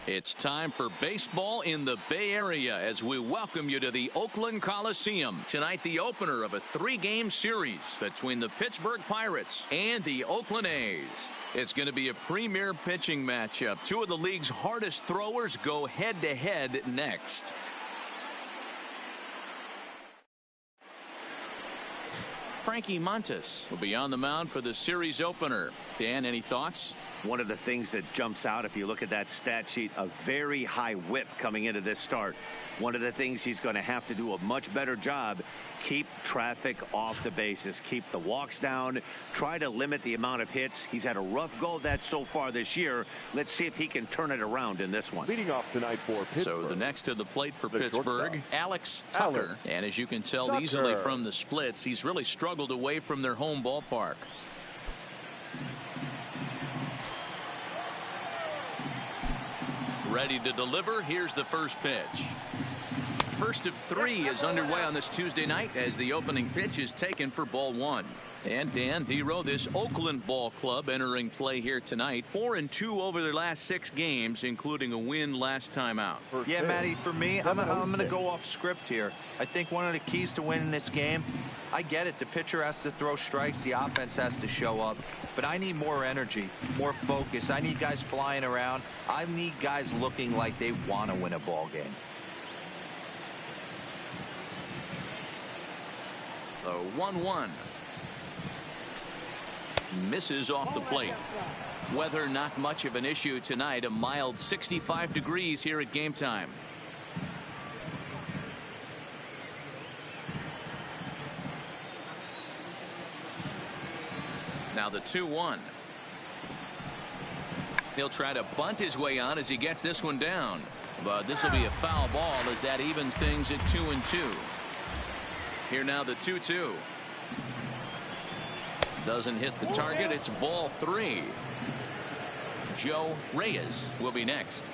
It's time for baseball in the Bay Area as we welcome you to the Oakland Coliseum. Tonight, the opener of a 3-game series between the Pittsburgh Pirates and the Oakland A's. It's going to be a premier pitching matchup. Two of the league's hardest throwers go head-to-head next. Frankie Montas will be on the mound for the series opener. Dan, any thoughts? One of the things that jumps out, if you look at that stat sheet, a very high whip coming into this start. One of the things he's going to have to do a much better job, keep traffic off the bases, keep the walks down, try to limit the amount of hits. He's had a rough go of that so far this year. Let's see if he can turn it around in this one. Leading off tonight for Pittsburgh. So the next to the plate for Pittsburgh, Alex Tucker. And as you can tell easily from the splits, he's really struggled away from their home ballpark. Ready to deliver. Here's the first pitch. First of 3 is underway on this Tuesday night as the opening pitch is taken for ball 1. And Dan Dero, this Oakland ball club entering play here tonight. 4-2 over their last 6 games, including a win last time out. Yeah, Matty, for me, I'm going to go off script here. I think one of the keys to winning this game, I get it. The pitcher has to throw strikes. The offense has to show up. But I need more energy, more focus. I need guys flying around. I need guys looking like they want to win a ball game. The 1-1. Misses off the plate. Weather not much of an issue tonight. A mild 65 degrees here at game time. Now the 2-1. He'll try to bunt his way on as he gets this one down. But this will be a foul ball as that evens things at 2-2. Here now the 2-2. Doesn't hit the target. It's ball 3. Joe Reyes will be next.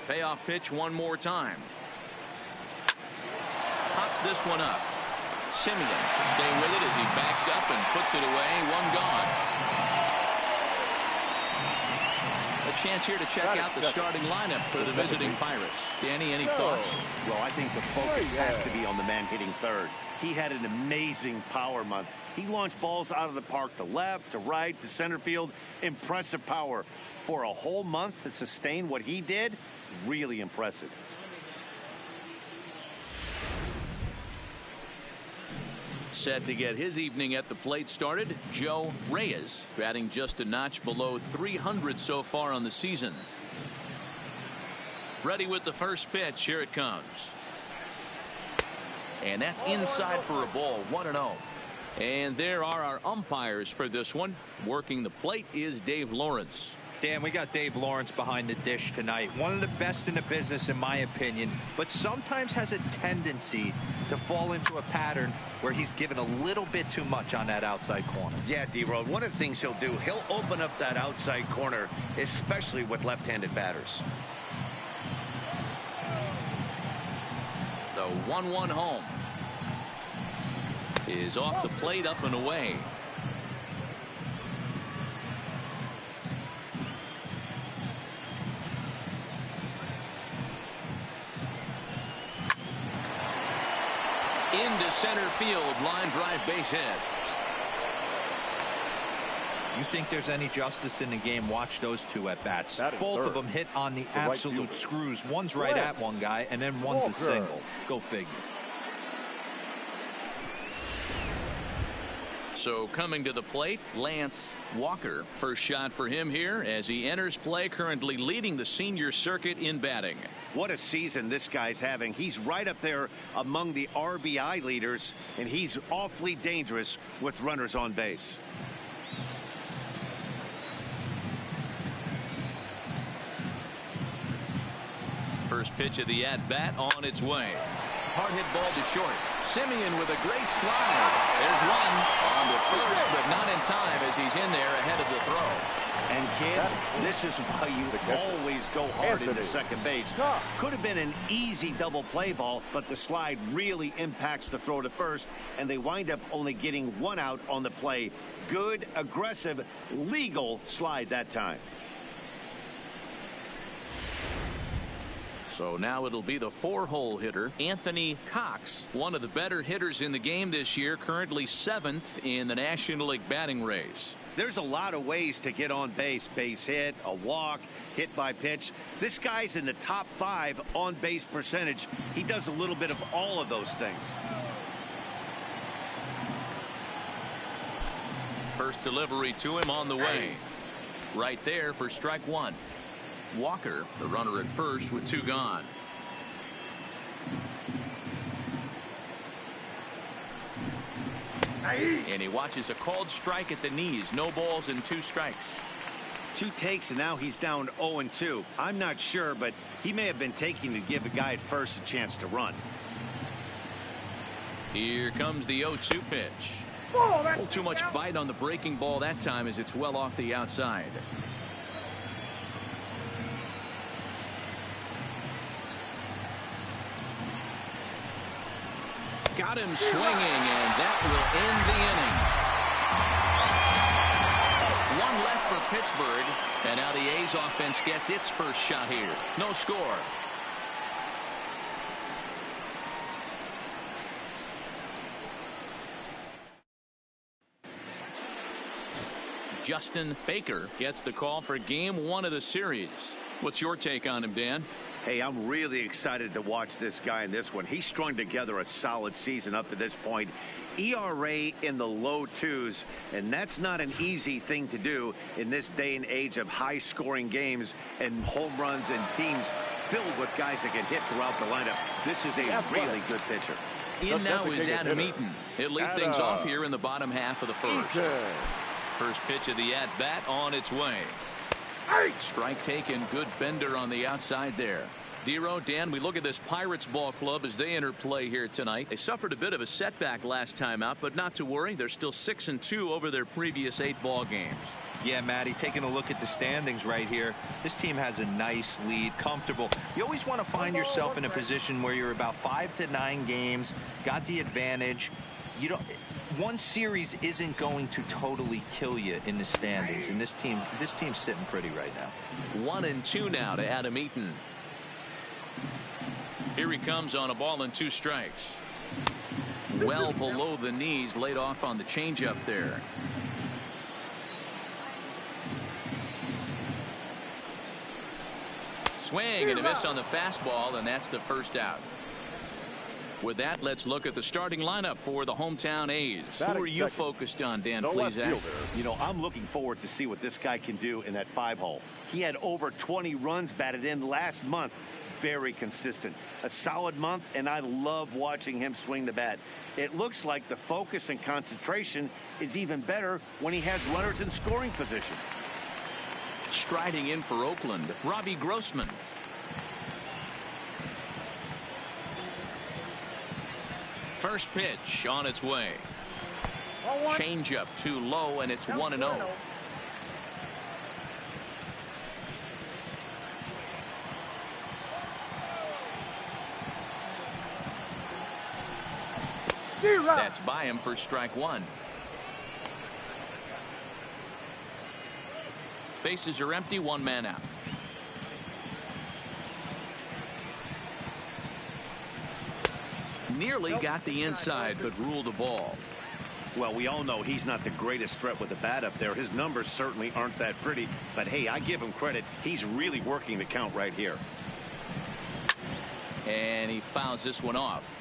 Payoff pitch one more time. Pops this one up. Simeon will stay with it as he backs up and puts it away. One gone. A chance here to check out the starting lineup for the visiting Pirates. Danny, any thoughts? Well, I think the focus has to be on the man hitting third. He had an amazing power month. He launched balls out of the park to left, to right, to center field. Impressive power. For a whole month to sustain what he did, really impressive. Set to get his evening at the plate started, Joe Reyes, batting just a notch below 300 so far on the season. Ready with the first pitch. Here it comes. And that's inside for a ball. 1-0. And there are our umpires for this one. Working the plate is Dave Lawrence. Dan, we got Dave Lawrence behind the dish tonight. One of the best in the business, in my opinion, but sometimes has a tendency to fall into a pattern where he's given a little bit too much on that outside corner. Yeah, D-Road, one of the things he'll do, he'll open up that outside corner, especially with left-handed batters. The 1-1 home is off the plate, up and away. Into center field, line drive, base hit. You think there's any justice in the game? Watch those two at bats. Both of them hit on the absolute screws. One's right at one guy, and then one's a single. Go figure. So coming to the plate, Lance Walker. First shot for him here as he enters play, currently leading the senior circuit in batting. What a season this guy's having. He's right up there among the RBI leaders, and he's awfully dangerous with runners on base. First pitch of the at-bat on its way. Hard hit ball to short. Simeon with a great slide. There's one on the first, but not in time as he's in there ahead of the throw. And kids, this is why you always go hard into second base. Could have been an easy double play ball, but the slide really impacts the throw to first, and they wind up only getting one out on the play. Good, aggressive, legal slide that time. So now it'll be the 4-hole hitter, Anthony Cox, one of the better hitters in the game this year, currently 7th in the National League batting race. There's a lot of ways to get on base. Base hit, a walk, hit by pitch. This guy's in the top 5 on base percentage. He does a little bit of all of those things. First delivery to him on the way. Right there for strike one. Walker, the runner at first with 2 gone. And he watches a called strike at the knees. No balls and 2 strikes. 2 takes, and now he's down 0-2. I'm not sure, but he may have been taking to give a guy at first a chance to run. Here comes the 0-2 pitch. Too much bite on the breaking ball that time as it's well off the outside. Got him swinging, and that will end the inning. 1 left for Pittsburgh, and now the A's offense gets its first shot here. No score. Justin Baker gets the call for game 1 of the series. What's your take on him, Dan? Hey, I'm really excited to watch this guy in this one. He's strung together a solid season up to this point. ERA in the low 2s, and that's not an easy thing to do in this day and age of high-scoring games and home runs and teams filled with guys that can hit throughout the lineup. This is a really good pitcher. In now is Adam Eaton. He'll lead things off here in the bottom half of the first. First pitch of the at-bat on its way. Strike taken. Good bender on the outside there. Dero, Dan, we look at this Pirates ball club as they enter play here tonight. They suffered a bit of a setback last time out, but not to worry. They're still 6-2 over their previous 8 ball games. Yeah, Matty, taking a look at the standings right here, this team has a nice lead, comfortable. You always want to find yourself in a position where you're about 5 to 9 games, got the advantage. You don't. One series isn't going to totally kill you in the standings, and this team's sitting pretty right now. 1-2 now to Adam Eaton. Here he comes on a ball and 2 strikes. Well below the knees, laid off on the changeup there. Swing and a miss on the fastball, and that's the first out. With that, let's look at the starting lineup for the hometown A's. Who are you focused on, Dan Plesac? You know, I'm looking forward to see what this guy can do in that 5-hole. He had over 20 runs batted in last month. Very consistent. A solid month, and I love watching him swing the bat. It looks like the focus and concentration is even better when he has runners in scoring position. Striding in for Oakland, Robbie Grossman. First pitch on its way. Changeup too low, and it's 1-0. That's by him for strike 1. Bases are empty, 1 man out. Nearly got the inside, but ruled the ball. Well, we all know he's not the greatest threat with the bat up there. His numbers certainly aren't that pretty, but hey, I give him credit. He's really working the count right here. And he fouls this one off.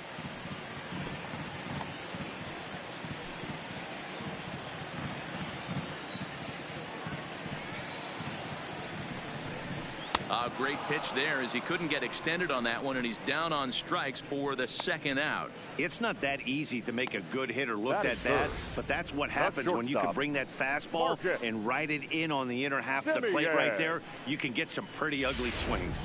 A great pitch there as he couldn't get extended on that one, and he's down on strikes for the second out. It's not that easy to make a good hitter look that bad, but that's what happens when you can bring that fastball and ride it in on the inner half of the plate right there. You can get some pretty ugly swings.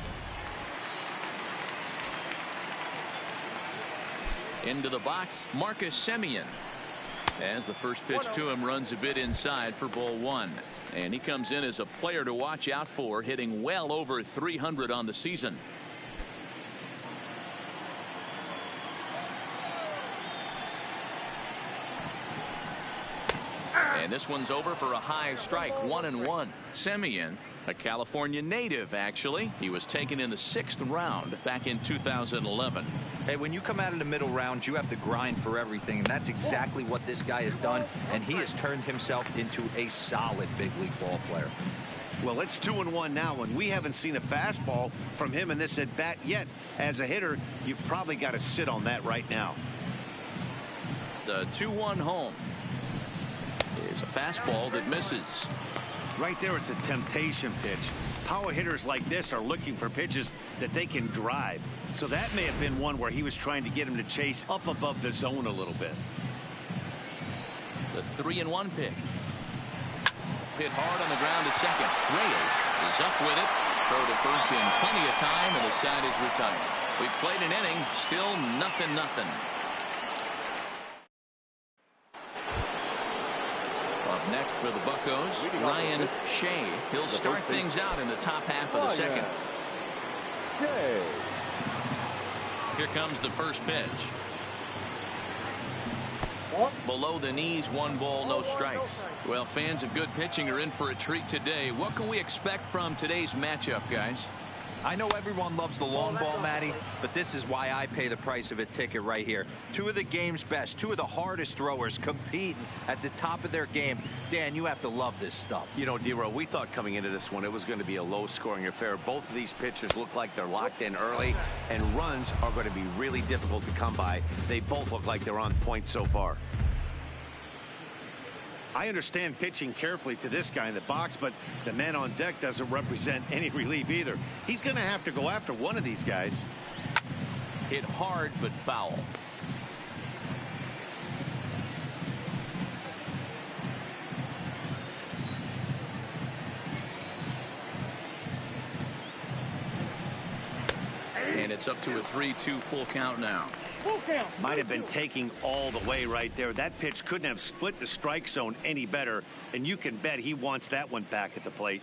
Into the box, Marcus Semien. As the first pitch to him runs a bit inside for ball one. And he comes in as a player to watch out for, hitting well over 300 on the season. And this one's over for a high strike, 1-1. Semien, a California native, actually. He was taken in the 6th round back in 2011. Hey, when you come out of the middle rounds, you have to grind for everything, and that's exactly what this guy has done, and he has turned himself into a solid big league ball player. Well, it's 2-1 now, and we haven't seen a fastball from him in this at bat yet. As a hitter, you've probably got to sit on that right now. The 2-1 home is a fastball that misses. Right there, it's a temptation pitch. Power hitters like this are looking for pitches that they can drive. So that may have been one where he was trying to get him to chase up above the zone a little bit. The 3-1 pitch. Hit hard on the ground to second. Reyes is up with it. Throw to first in plenty of time, and the side is retired. We've played an inning, still 0-0. Up next for the Buccos, Ryan Shea. He'll start things out in the top half of the second. Here comes the first pitch. Below the knees, 1 ball, no strikes. Well, fans of good pitching are in for a treat today. What can we expect from today's matchup, guys? I know everyone loves the long ball, Matty, but this is why I pay the price of a ticket right here. 2 of the game's best, 2 of the hardest throwers competing at the top of their game. Dan, you have to love this stuff. You know, D-Row, we thought coming into this one it was going to be a low-scoring affair. Both of these pitchers look like they're locked in early, and runs are going to be really difficult to come by. They both look like they're on point so far. I understand pitching carefully to this guy in the box, but the man on deck doesn't represent any relief either. He's going to have to go after one of these guys. Hit hard but foul. And it's up to a 3-2 full count now. Might have been taking all the way right there. That pitch couldn't have split the strike zone any better, and you can bet he wants that one back at the plate.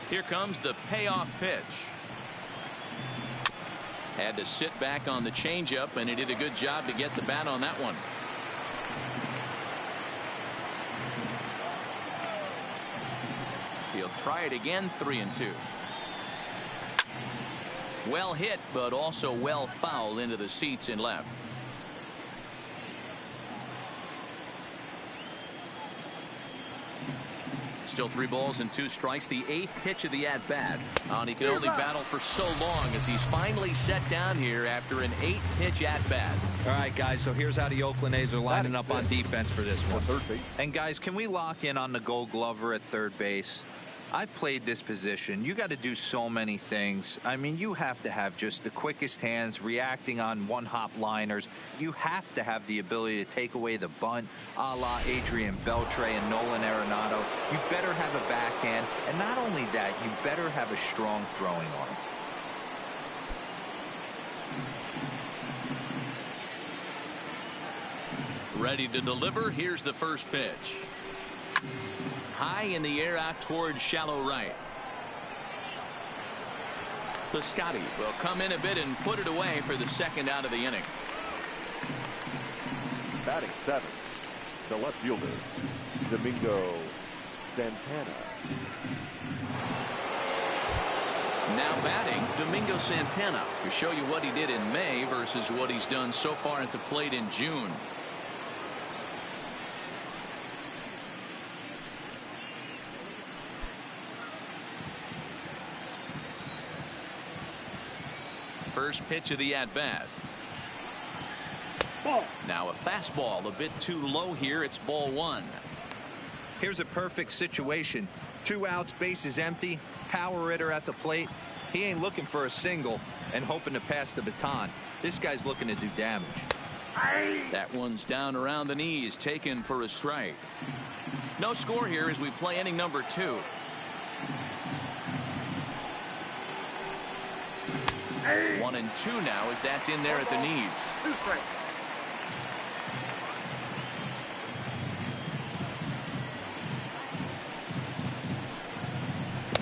Here comes the payoff pitch. Had to sit back on the changeup, and he did a good job to get the bat on that one. He'll try it again, 3-2. Well hit, but also well fouled into the seats in left. Still 3 balls and 2 strikes. The 8th pitch of the at-bat. And he can only battle for so long as he's finally set down here after an 8-pitch at-bat. All right, guys, so here's how the Oakland A's are lining up on defense for this one. And, guys, can we lock in on the Gold Glover at third base? I've played this position. You got to do so many things. I mean, you have to have just the quickest hands, reacting on one-hop liners. You have to have the ability to take away the bunt, a la Adrian Beltre and Nolan Arenado. You better have a backhand, and not only that, you better have a strong throwing arm. Ready to deliver. Here's the first pitch. High in the air out towards shallow right. Piscotty will come in a bit and put it away for the second out of the inning. Batting 7th, the left fielder, Domingo Santana. Now batting, Domingo Santana, to show you what he did in May versus what he's done so far at the plate in June. First pitch of the at-bat. Now a fastball a bit too low here. It's ball 1. Here's a perfect situation. 2 outs, bases empty, power hitter at the plate. He ain't looking for a single and hoping to pass the baton. This guy's looking to do damage. That one's down around the knees, taken for a strike. No score here as we play inning number 2. 1-2 now as that's in there at the knees. 2 strikes.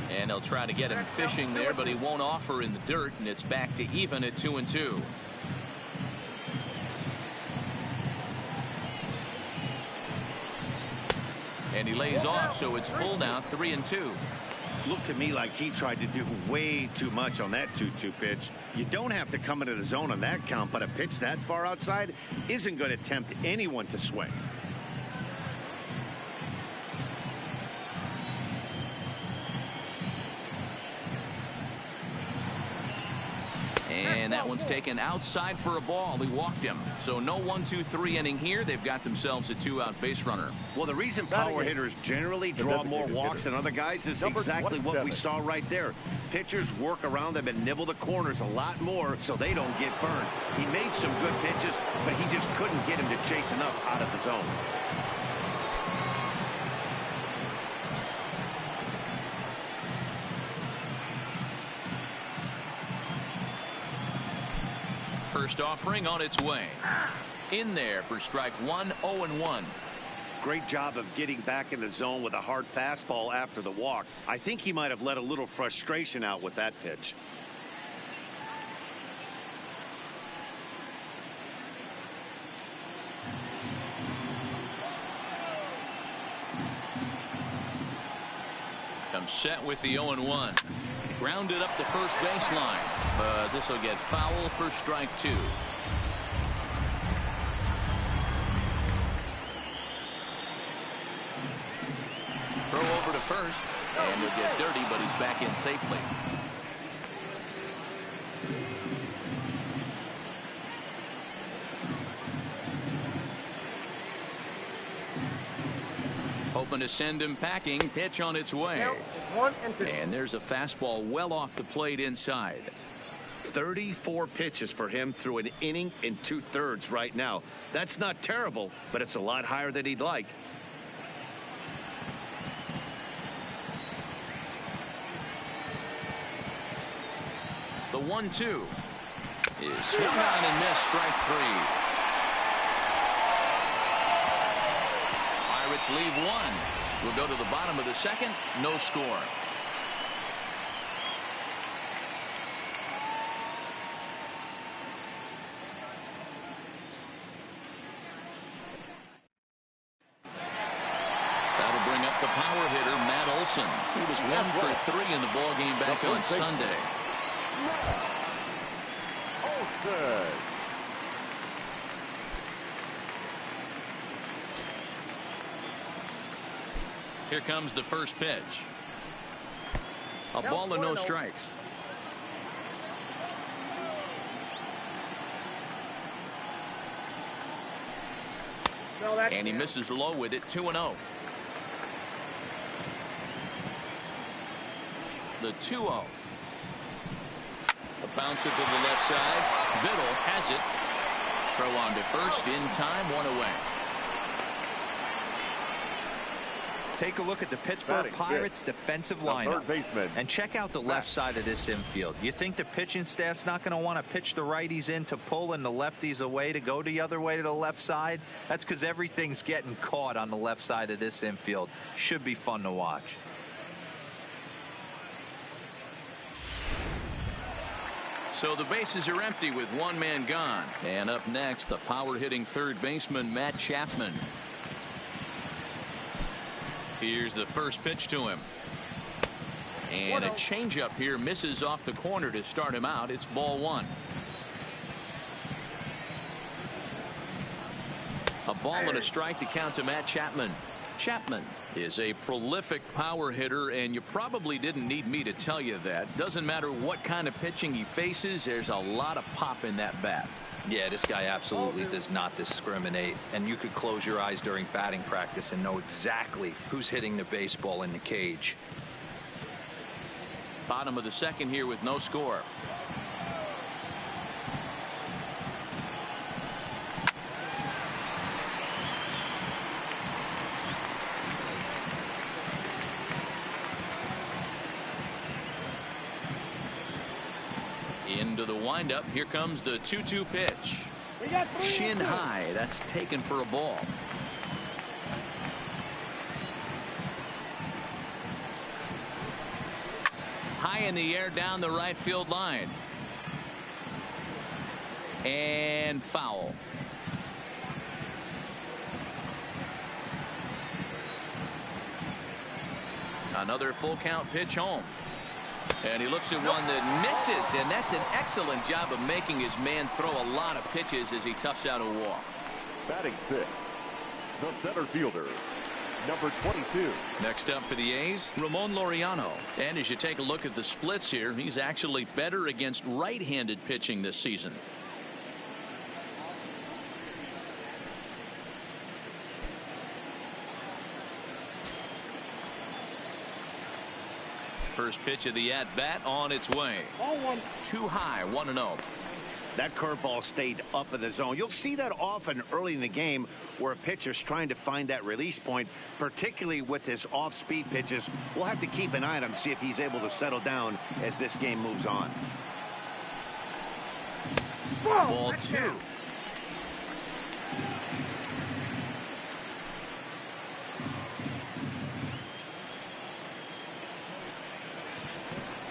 And they'll try to get him fishing there, but he won't offer in the dirt, and it's back to even at 2-2. And he lays off, so it's full now, 3-2. Looked to me like he tried to do way too much on that 2-2 pitch. You don't have to come into the zone on that count, but a pitch that far outside isn't going to tempt anyone to swing. And that one's taken outside for a ball. He walked him. So no 1-2-3 inning here. They've got themselves a 2-out base runner. Well, the reason power hitters generally draw more walks than other guys is exactly what we saw right there. Pitchers work around them and nibble the corners a lot more so they don't get burned. He made some good pitches, but he just couldn't get him to chase enough out of the zone. First offering on its way. In there for strike 1, 0-1. Great job of getting back in the zone with a hard fastball after the walk. I think he might have let a little frustration out with that pitch. Comes set with the 0-1. Grounded up the first baseline, but this will get foul for strike 2. Throw over to first, and he'll get dirty, but he's back in safely. Hoping to send him packing. Pitch on its way. 1-2. And there's a fastball well off the plate inside. 34 pitches for him through an inning and 2/3 right now. That's not terrible, but it's a lot higher than he'd like. The 1-2 is swung on and missed, strike 3. Pirates leave one. We'll go to the bottom of the second. No score. That'll bring up the power hitter, Matt Olson. He was 1 for 3 in the ballgame back on Sunday. Olson. Here comes the first pitch. A ball and no strikes. And he misses low with it, 2-0. The 2-0. A bouncer to the left side. Biddle has it. Throw on to first in time, 1 away. Take a look at the Pittsburgh Pirates defensive lineup and check out the left side of this infield. You think the pitching staff's not going to want to pitch the righties in to pull and the lefties away to go the other way to the left side? That's because everything's getting caught on the left side of this infield. Should be fun to watch. So the bases are empty with one man gone. And up next, the power hitting third baseman, Matt Chapman. Here's the first pitch to him. And a changeup here misses off the corner to start him out. It's ball 1. A ball and a strike to count to Matt Chapman. Chapman is a prolific power hitter, and you probably didn't need me to tell you that. Doesn't matter what kind of pitching he faces, there's a lot of pop in that bat. Yeah, this guy absolutely does not discriminate, and you could close your eyes during batting practice and know exactly who's hitting the baseball in the cage. Bottom of the second here with no score. Into the windup. Here comes the 2-2 pitch. Shin high. That's taken for a ball. High in the air down the right field line. And foul. Another full count pitch home. And he looks at one that misses, and that's an excellent job of making his man throw a lot of pitches as he toughs out a walk. Batting 6, the center fielder, number 22. Next up for the A's, Ramon Laureano. And as you take a look at the splits here, he's actually better against right-handed pitching this season. First pitch of the at-bat on its way. Too high, 1-0. That curveball stayed up in the zone. You'll see that often early in the game where a pitcher's trying to find that release point, particularly with his off-speed pitches. We'll have to keep an eye on him, see if he's able to settle down as this game moves on. Ball 2.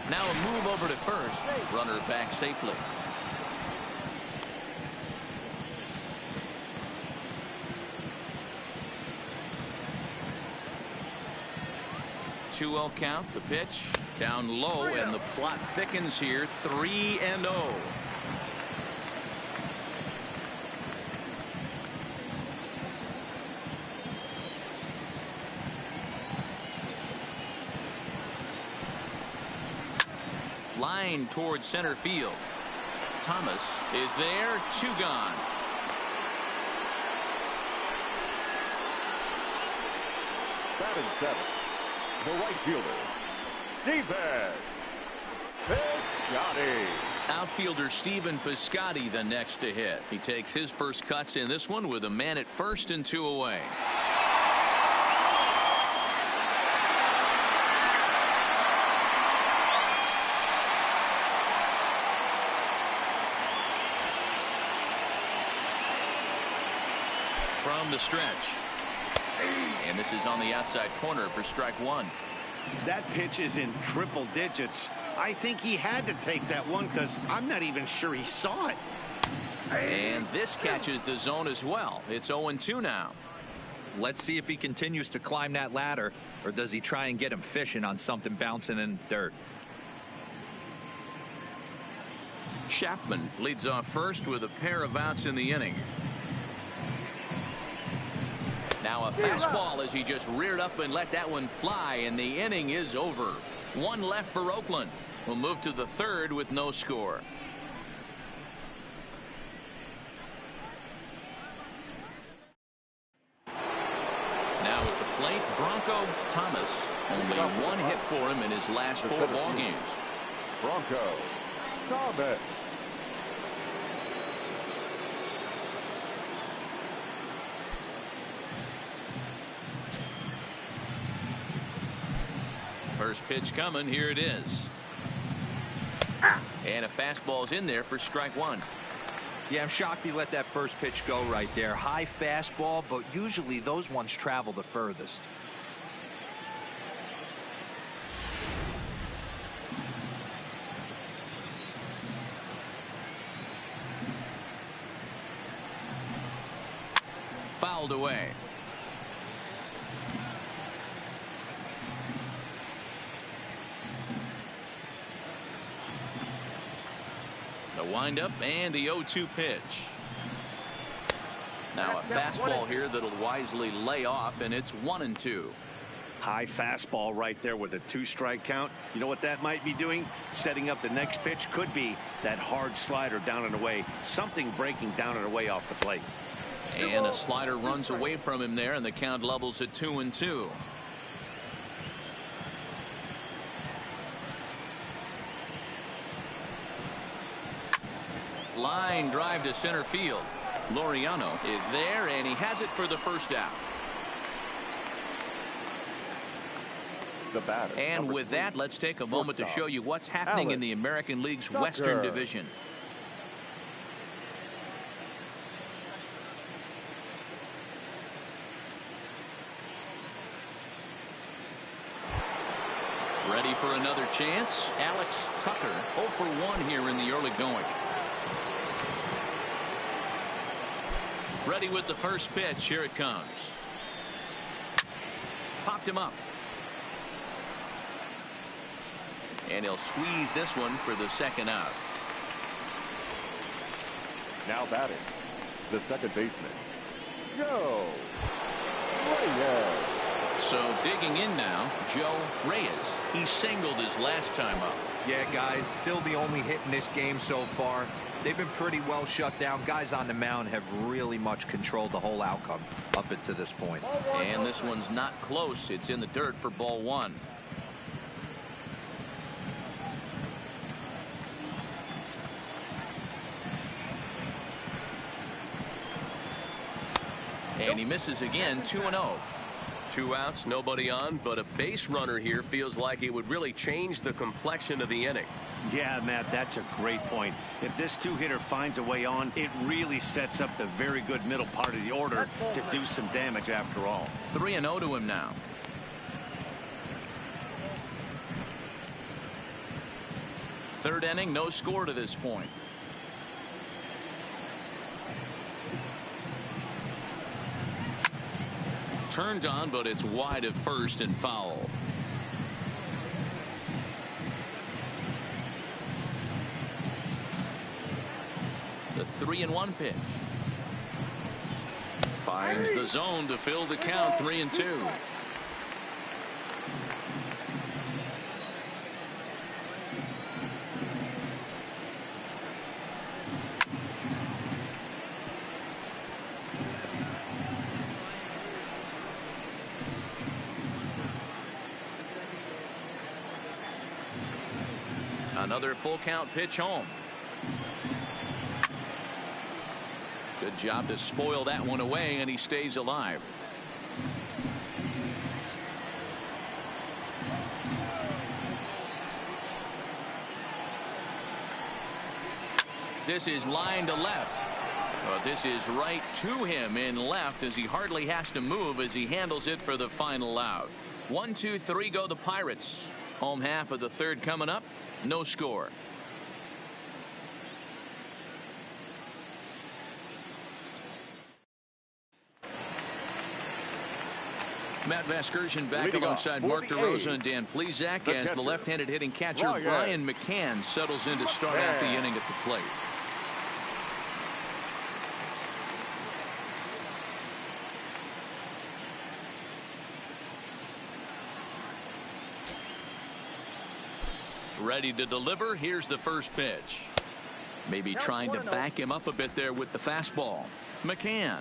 Now a move over to first. Runner back safely. Two-0 count. The pitch down low, and the plot thickens here. 3-0. Line towards center field. Thomas is there. 2 gone. Batting 7, the right fielder, Stephen Piscotty. Outfielder Stephen Piscotty the next to hit. He takes his first cuts in this one with a man at first and 2 away. From the stretch. And this is on the outside corner for strike 1. That pitch is in triple digits. I think he had to take that one because I'm not even sure he saw it. And this catches the zone as well. It's 0-2 now. Let's see if he continues to climb that ladder, or does he try and get him fishing on something bouncing in dirt. Chapman leads off first with a pair of outs in the inning. Now a fastball as he just reared up and let that one fly, and the inning is over. 1 left for Oakland. We'll move to the 3rd with no score. Now at the plate, Bronco Thomas. Only 1 hit for him in his last 4 ball games. Bronco Thomas. First pitch coming. Here it is. And a fastball's in there for strike 1. Yeah, I'm shocked he let that first pitch go right there. High fastball, but usually those ones travel the furthest. Fouled away. The windup and the 0-2 pitch. Now a fastball here that'll wisely lay off, and it's 1-2. High fastball right there with a 2-strike count. You know what that might be doing? Setting up the next pitch. Could be that hard slider down and away. Something breaking down and away off the plate. And a slider runs away from him there, and the count levels at 2-2. Line drive to center field. Laureano is there, and he has it for the first out. The batter. And with that, let's take a moment to show you what's happening in the American League's Western Division. Ready for another chance? Alex Tucker 0 for 1 here in the early going. Ready with the first pitch. Here it comes. Popped him up. And he'll squeeze this one for the second out. Now batting, the second baseman, Joe Reyes. So digging in now, Joe Reyes. He singled his last time up. Yeah, guys, still the only hit in this game so far. They've been pretty well shut down. Guys on the mound have really much controlled the whole outcome up until this point. And this one's not close. It's in the dirt for ball one. And he misses again. 2-0. 2 outs, nobody on, but a base runner here feels like it would really change the complexion of the inning. Yeah, Matt, that's a great point. If this two-hitter finds a way on, it really sets up the very good middle part of the order to do some damage after all. 3-0 to him now. Third inning, no score to this point. Turned on, but it's wide at first and foul. The 3-1 pitch. Finds the zone to fill the count. 3-2. Another full count pitch home. Good job to spoil that one away, and he stays alive. This is line to left. But this is right to him in left, as he hardly has to move as he handles it for the final out. 1, 2, 3 go the Pirates. Home half of the third coming up. No score. Matt Vasgersian back alongside Mark DeRosa and Dan Plesac as the left-handed hitting catcher Brian McCann settles in to start out the inning at the plate. Ready to deliver. Here's the first pitch. Maybe trying to back him up a bit there with the fastball. McCann,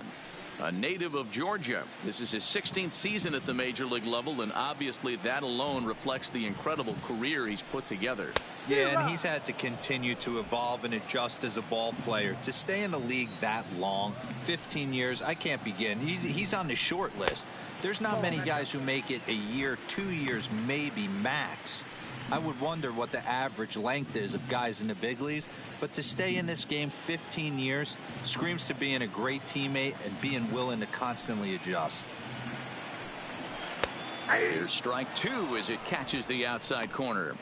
a native of Georgia. This is his 16th season at the major league level, and obviously that alone reflects the incredible career he's put together. Yeah, and he's had to continue to evolve and adjust as a ball player. To stay in the league that long, 15 years, I can't begin. He's on the short list. There's not many guys who make it a year, 2 years, maybe max. I would wonder what the average length is of guys in the big leagues, but to stay in this game 15 years screams to being a great teammate and being willing to constantly adjust. Here's strike two as it catches the outside corner.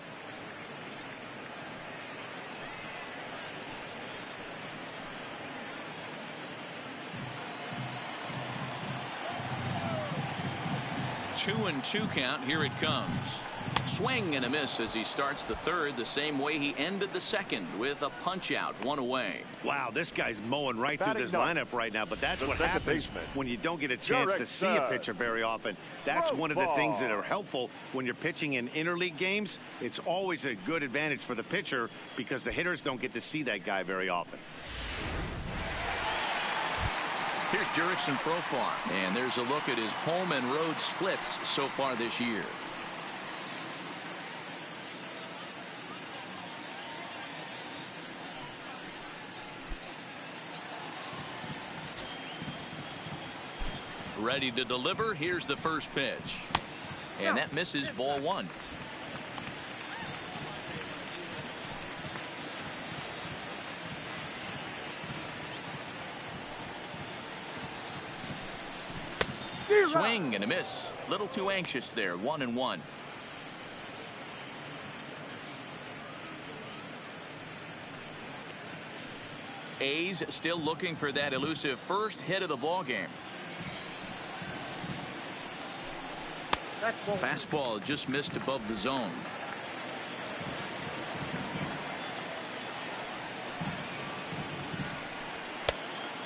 Two and two count. Here it comes. Swing and a miss as he starts the third the same way he ended the second, with a punch out, one away. Wow, this guy's mowing right through this lineup right now, but that's what happens when you don't get a chance to see a pitcher very often. That's one of the things that are helpful when you're pitching in interleague games. It's always a good advantage for the pitcher because the hitters don't get to see that guy very often. Here's Jurickson Profar, and there's a look at his home and road splits so far this year. Ready to deliver. Here's the first pitch. And that misses ball one. Swing and a miss. Little too anxious there. 1-1. A's still looking for that elusive first hit of the ball game. Fastball just missed above the zone.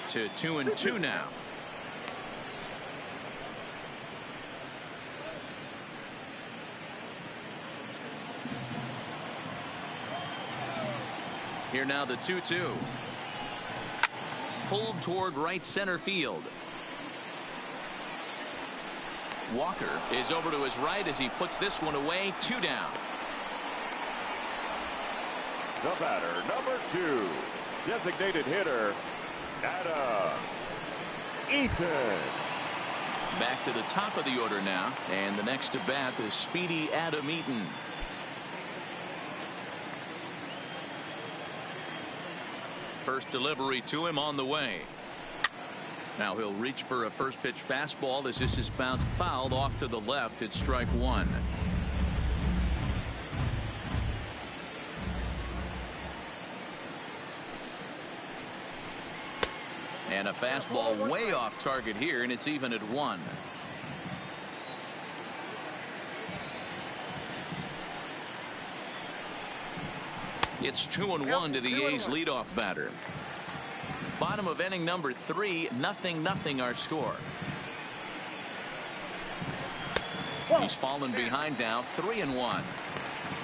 To 2-2 now. Here now the 2-2. Pulled toward right center field. Walker is over to his right as he puts this one away. 2 down. The batter, number 2, designated hitter, Adam Eaton. Back to the top of the order now, and the next to bat is speedy Adam Eaton. First delivery to him on the way. Now he'll reach for a first pitch fastball as this is bounced fouled off to the left. It's strike one. And a fastball way off target here, and it's even at 1. It's 2-1 to the A's leadoff batter. Bottom of inning number 3, 0-0 our score. He's fallen behind now, 3-1.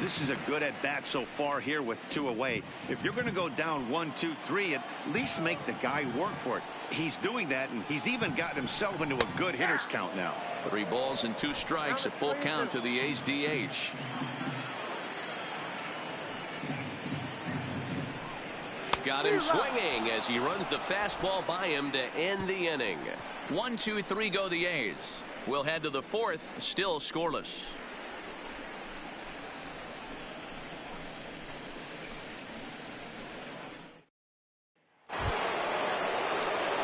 This is a good at bat so far here with 2 away. If you're going to go down 1-2-3, at least make the guy work for it. He's doing that, and he's even gotten himself into a good hitter's count now. 3 balls and 2 strikes, a full count to the A's DH. Got him swinging as he runs the fastball by him to end the inning. 1-2-3 go the A's. We'll head to the 4th, still scoreless.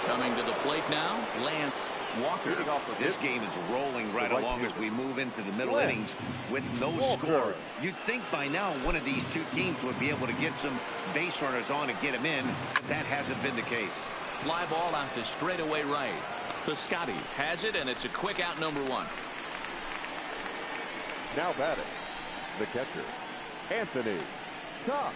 Coming to the plate now, Lance Walker. This game is rolling right along as we move into the middle innings with no score. You'd think by now one of these 2 teams would be able to get some base runners on and get them in, but that hasn't been the case. Fly ball out to straightaway right. Piscotti has it, and it's a quick out, number 1. Now batting, the catcher, Anthony Cox.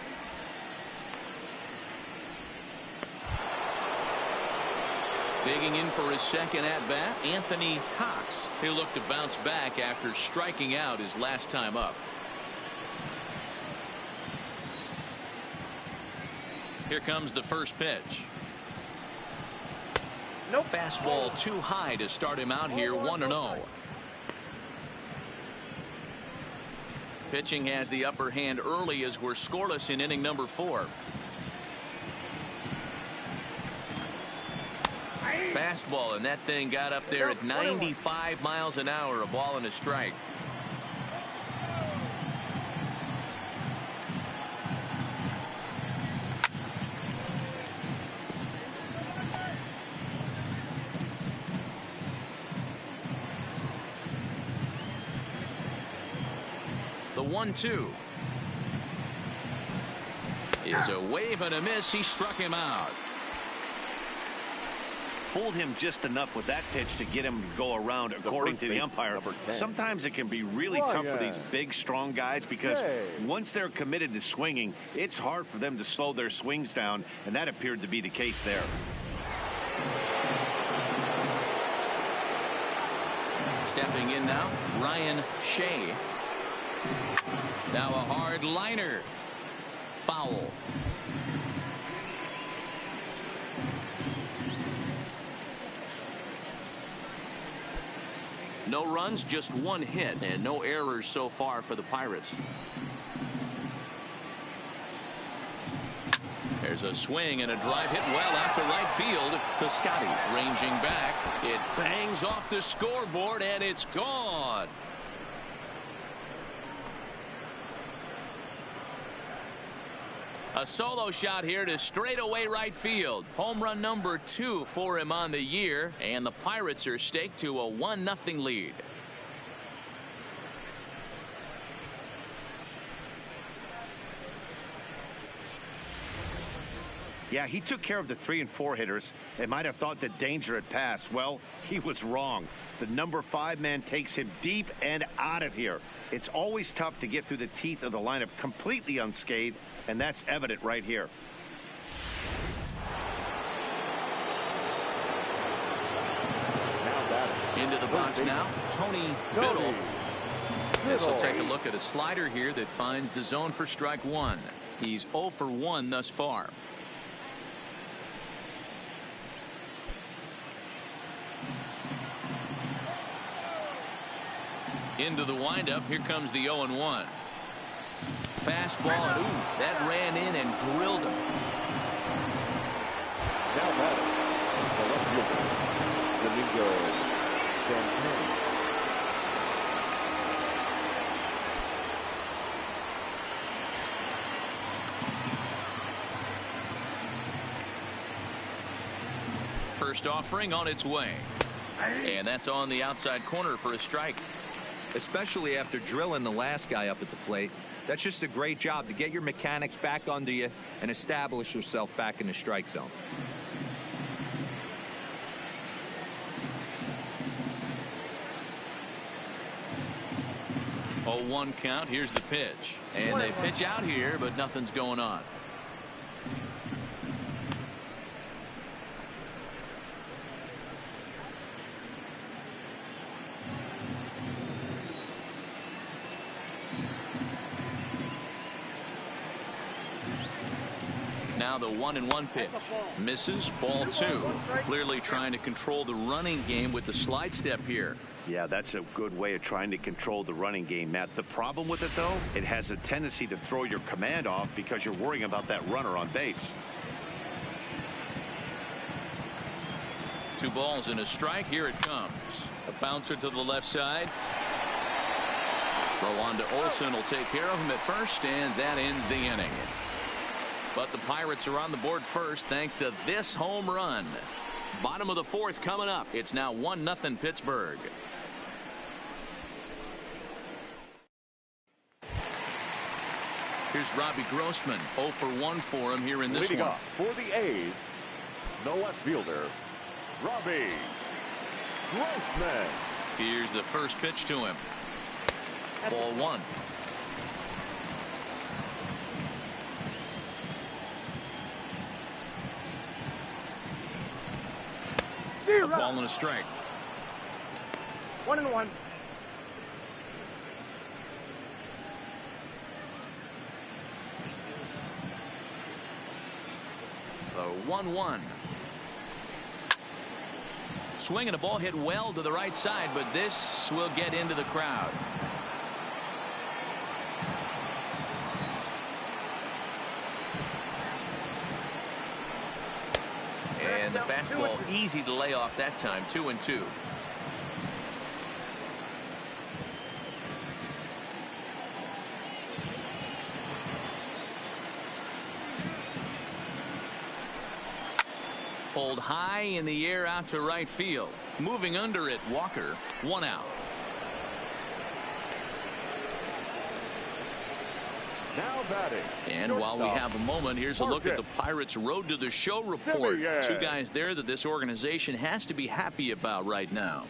Digging in for his second at-bat, Anthony Cox. He'll look to bounce back after striking out his last time up. Here comes the first pitch. Fastball too high to start him out here, 1-0. Pitching has the upper hand early as we're scoreless in inning number 4. Fastball, and that thing got up there at 95 miles an hour, a ball and a strike. The 1-2 is a wave and a miss. He struck him out. Fooled him just enough with that pitch to get him to go around, according to the umpire. Sometimes it can be really tough for these big, strong guys because once they're committed to swinging, it's hard for them to slow their swings down, and that appeared to be the case there. Stepping in now, Ryan Shea. Now a hard liner. Foul. No runs, just 1 hit, and no errors so far for the Pirates. There's a swing and a drive hit well out to right field. Piscotti ranging back. It bangs off the scoreboard, and it's gone. A solo shot here to straightaway right field. Home run number 2 for him on the year, and the Pirates are staked to a 1-0 lead. Yeah, he took care of the 3 and 4 hitters and might have thought that danger had passed. Well, he was wrong. The number 5 man takes him deep and out of here. It's always tough to get through the teeth of the lineup completely unscathed, and that's evident right here. Into the box now, Tony Biddle. This will take a look at a slider here that finds the zone for strike 1. He's 0 for 1 thus far. Into the windup. Here comes the 0-1. Fastball, and ooh, that ran in and drilled him. Now batting, the left fielder, Domingo Santana. First offering on its way. And that's on the outside corner for a strike. Especially after drilling the last guy up at the plate. That's just a great job to get your mechanics back under you and establish yourself back in the strike zone. Oh, 1 count. Here's the pitch. And they pitch out here, but nothing's going on. Now the 1-1 pitch. Misses. Ball 2. Clearly trying to control the running game with the slide step here. Yeah, that's a good way of trying to control the running game, Matt. The problem with it, though, it has a tendency to throw your command off because you're worrying about that runner on base. 2 balls and a strike. Here it comes. A bouncer to the left side. Throw on to Olsen will take care of him at first, and that ends the inning. But the Pirates are on the board first thanks to this home run. Bottom of the 4th coming up. It's now 1-0 Pittsburgh. Here's Robbie Grossman. 0 for 1 for him here in this Leading one. off for the A's, the left fielder, Robbie Grossman. Here's the first pitch to him. Ball 1. A ball and a strike. 1-1. The 1-1. Swing and a ball hit well to the right side, but this will get into the crowd. And the fastball easy to lay off that time. 2-2. Pulled high in the air out to right field. Moving under it, Walker. 1 out. Now batting. And while we have a moment, here's a look at the Pirates' Road to the Show report. Simeon. 2 guys there that this organization has to be happy about right now.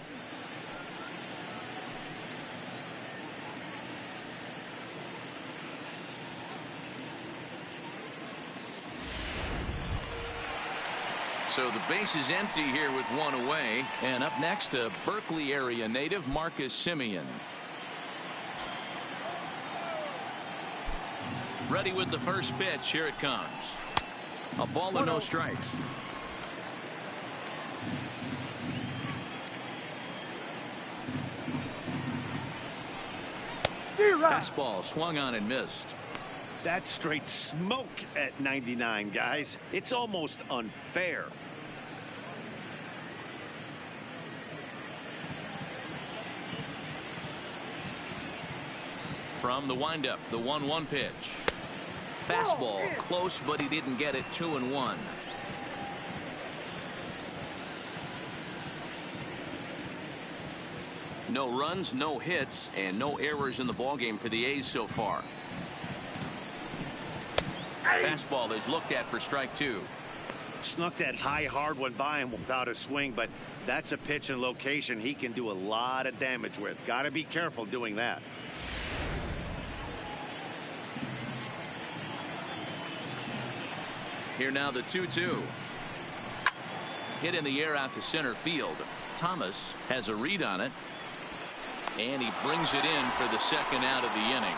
So the base is empty here with 1 away. And up next, a Berkeley area native, Marcus Simeon. Ready with the first pitch. Here it comes. A ball and no strikes. Fastball swung on and missed. That's straight smoke at 99, guys. It's almost unfair. From the windup, the 1-1 pitch. Fastball close, but he didn't get it. 2-1. No runs, no hits, and no errors in the ballgame for the A's so far. Fastball is looked at for strike 2. Snuck that high hard one by him without a swing, but that's a pitch and location he can do a lot of damage with. Got to be careful doing that. Here now the 2-2. Hit in the air out to center field. Thomas has a read on it, and he brings it in for the second out of the inning.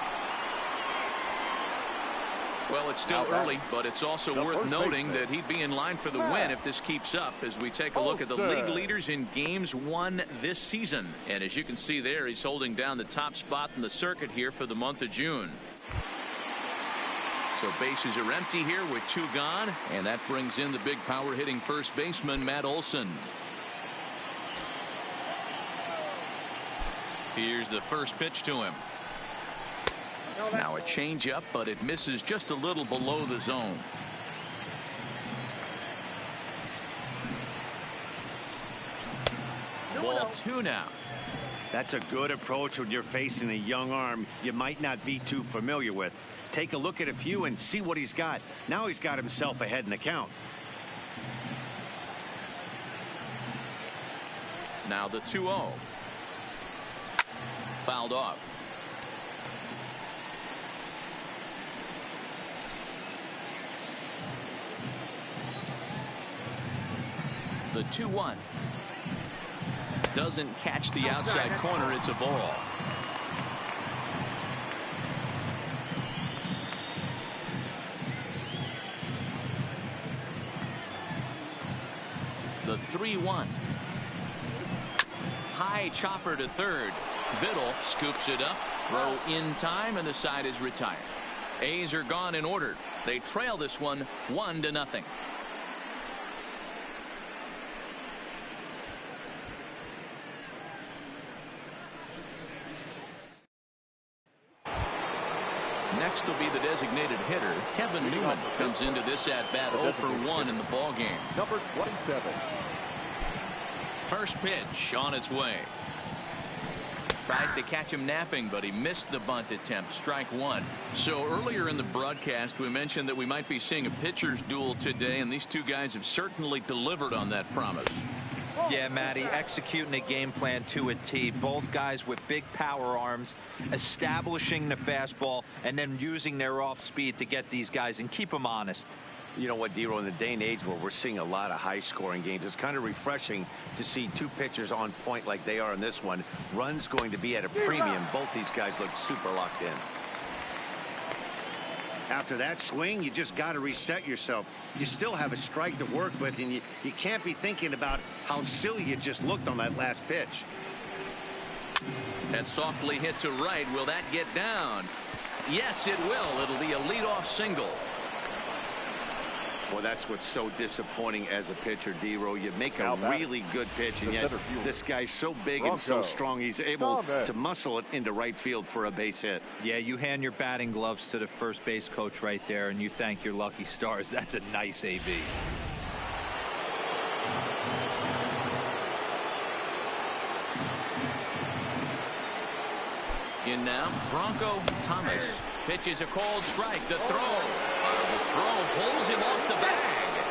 Well, it's still early, but it's also worth noting that he'd be in line for the win if this keeps up, as we take a look at the league leaders in games won this season. And as you can see there, he's holding down the top spot in the circuit here for the month of June. So bases are empty here with 2 gone, and that brings in the big power hitting first baseman Matt Olson. Here's the first pitch to him. Now a changeup, but it misses just a little below the zone. Ball 2 now. That's a good approach when you're facing a young arm you might not be too familiar with. Take a look at a few and see what he's got. Now he's got himself ahead in the count. Now the 2-0. Fouled off. The 2-1. Doesn't catch the outside corner. It's a ball. The 3-1. High chopper to third. Biddle scoops it up. Throw in time, and the side is retired. A's are gone in order. They trail this one 1-0. Next will be the designated hitter. Kevin Newman comes into this at bat 0 for 1 in the ball game. Number 27. First pitch on its way. Tries to catch him napping, but he missed the bunt attempt. Strike 1. So earlier in the broadcast, we mentioned that we might be seeing a pitcher's duel today, and these two guys have certainly delivered on that promise. Yeah, Matty, executing a game plan to a T. Both guys with big power arms, establishing the fastball, and then using their off speed to get these guys and keep them honest. You know what, Dero, in the day and age where we're seeing a lot of high-scoring games, it's kind of refreshing to see two pitchers on point like they are in this one. Run's going to be at a premium. Both these guys look super locked in. After that swing, you just got to reset yourself. You still have a strike to work with, and you can't be thinking about how silly you just looked on that last pitch. And softly hit to right. Will that get down? Yes, it will. It'll be a leadoff single. Well, that's what's so disappointing as a pitcher, Dero. You make a really good pitch, and yet this guy's so big and so strong, he's able to muscle it into right field for a base hit. Yeah, you hand your batting gloves to the first base coach right there, and you thank your lucky stars. That's a nice AB. In now, Bronco Thomas pitches a called strike. The throw. The throw pulls him off the bag.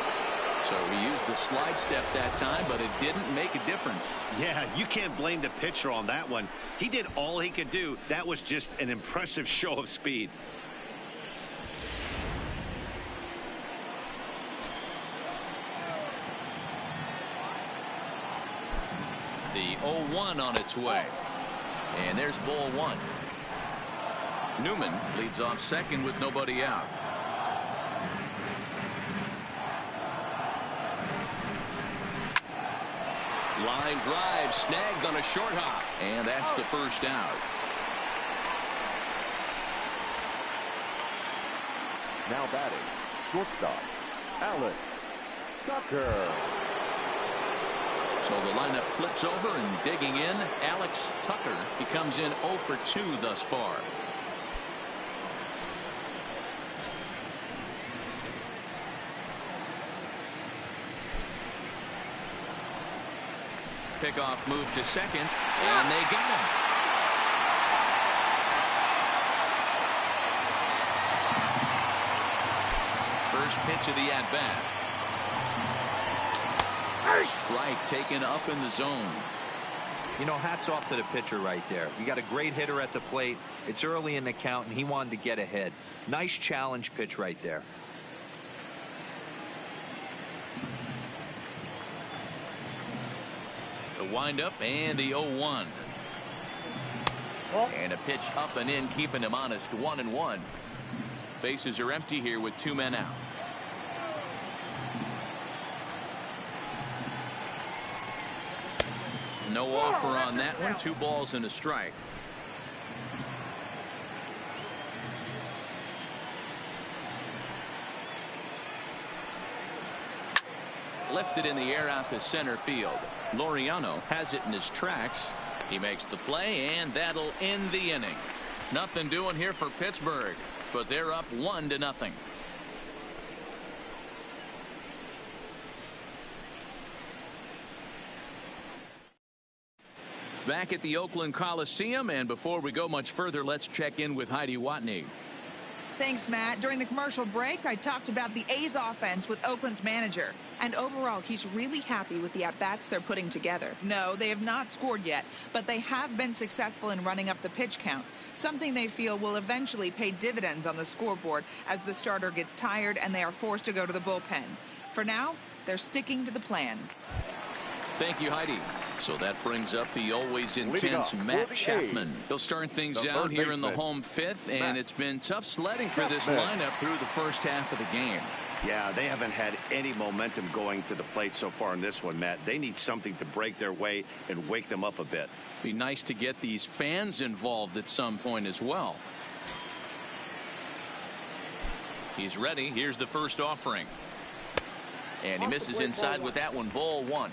So he used the slide step that time, but it didn't make a difference. Yeah, you can't blame the pitcher on that one. He did all he could do. That was just an impressive show of speed. The 0-1 on its way. And there's ball 1. Newman leads off second with nobody out. Line drive snagged on a short hop, and that's the first out. Now batting, shortstop, Alex Tucker. So the lineup flips over, and digging in, Alex Tucker. He comes in 0 for 2 thus far. pickoff move to second, and they get him. First pitch of the at-bat. Strike taken up in the zone. You know, hats off to the pitcher right there. You got a great hitter at the plate. It's early in the count, and he wanted to get ahead. Nice challenge pitch right there. The windup and the 0-1. And a pitch up and in, keeping him honest. 1-1. Bases are empty here with 2 men out. No offer on that one. 2 balls and a strike. Lifted in the air out to center field. Laureano has it in his tracks. He makes the play, and that'll end the inning. Nothing doing here for Pittsburgh, but they're up 1-0. Back at the Oakland Coliseum, and before we go much further, let's check in with Heidi Watney. Thanks, Matt. During the commercial break, I talked about the A's offense with Oakland's manager. And overall, he's really happy with the at-bats they're putting together. No, they have not scored yet, but they have been successful in running up the pitch count, something they feel will eventually pay dividends on the scoreboard as the starter gets tired and they are forced to go to the bullpen. For now, they're sticking to the plan. Thank you, Heidi. So that brings up the always intense Matt Chapman. He'll start things out here in the home fifth, and it's been tough sledding for this lineup through the first half of the game. Yeah, they haven't had any momentum going to the plate so far in this one, Matt. They need something to break their way and wake them up a bit. Be nice to get these fans involved at some point as well. He's ready. Here's the first offering. And he misses inside with that one. Ball 1.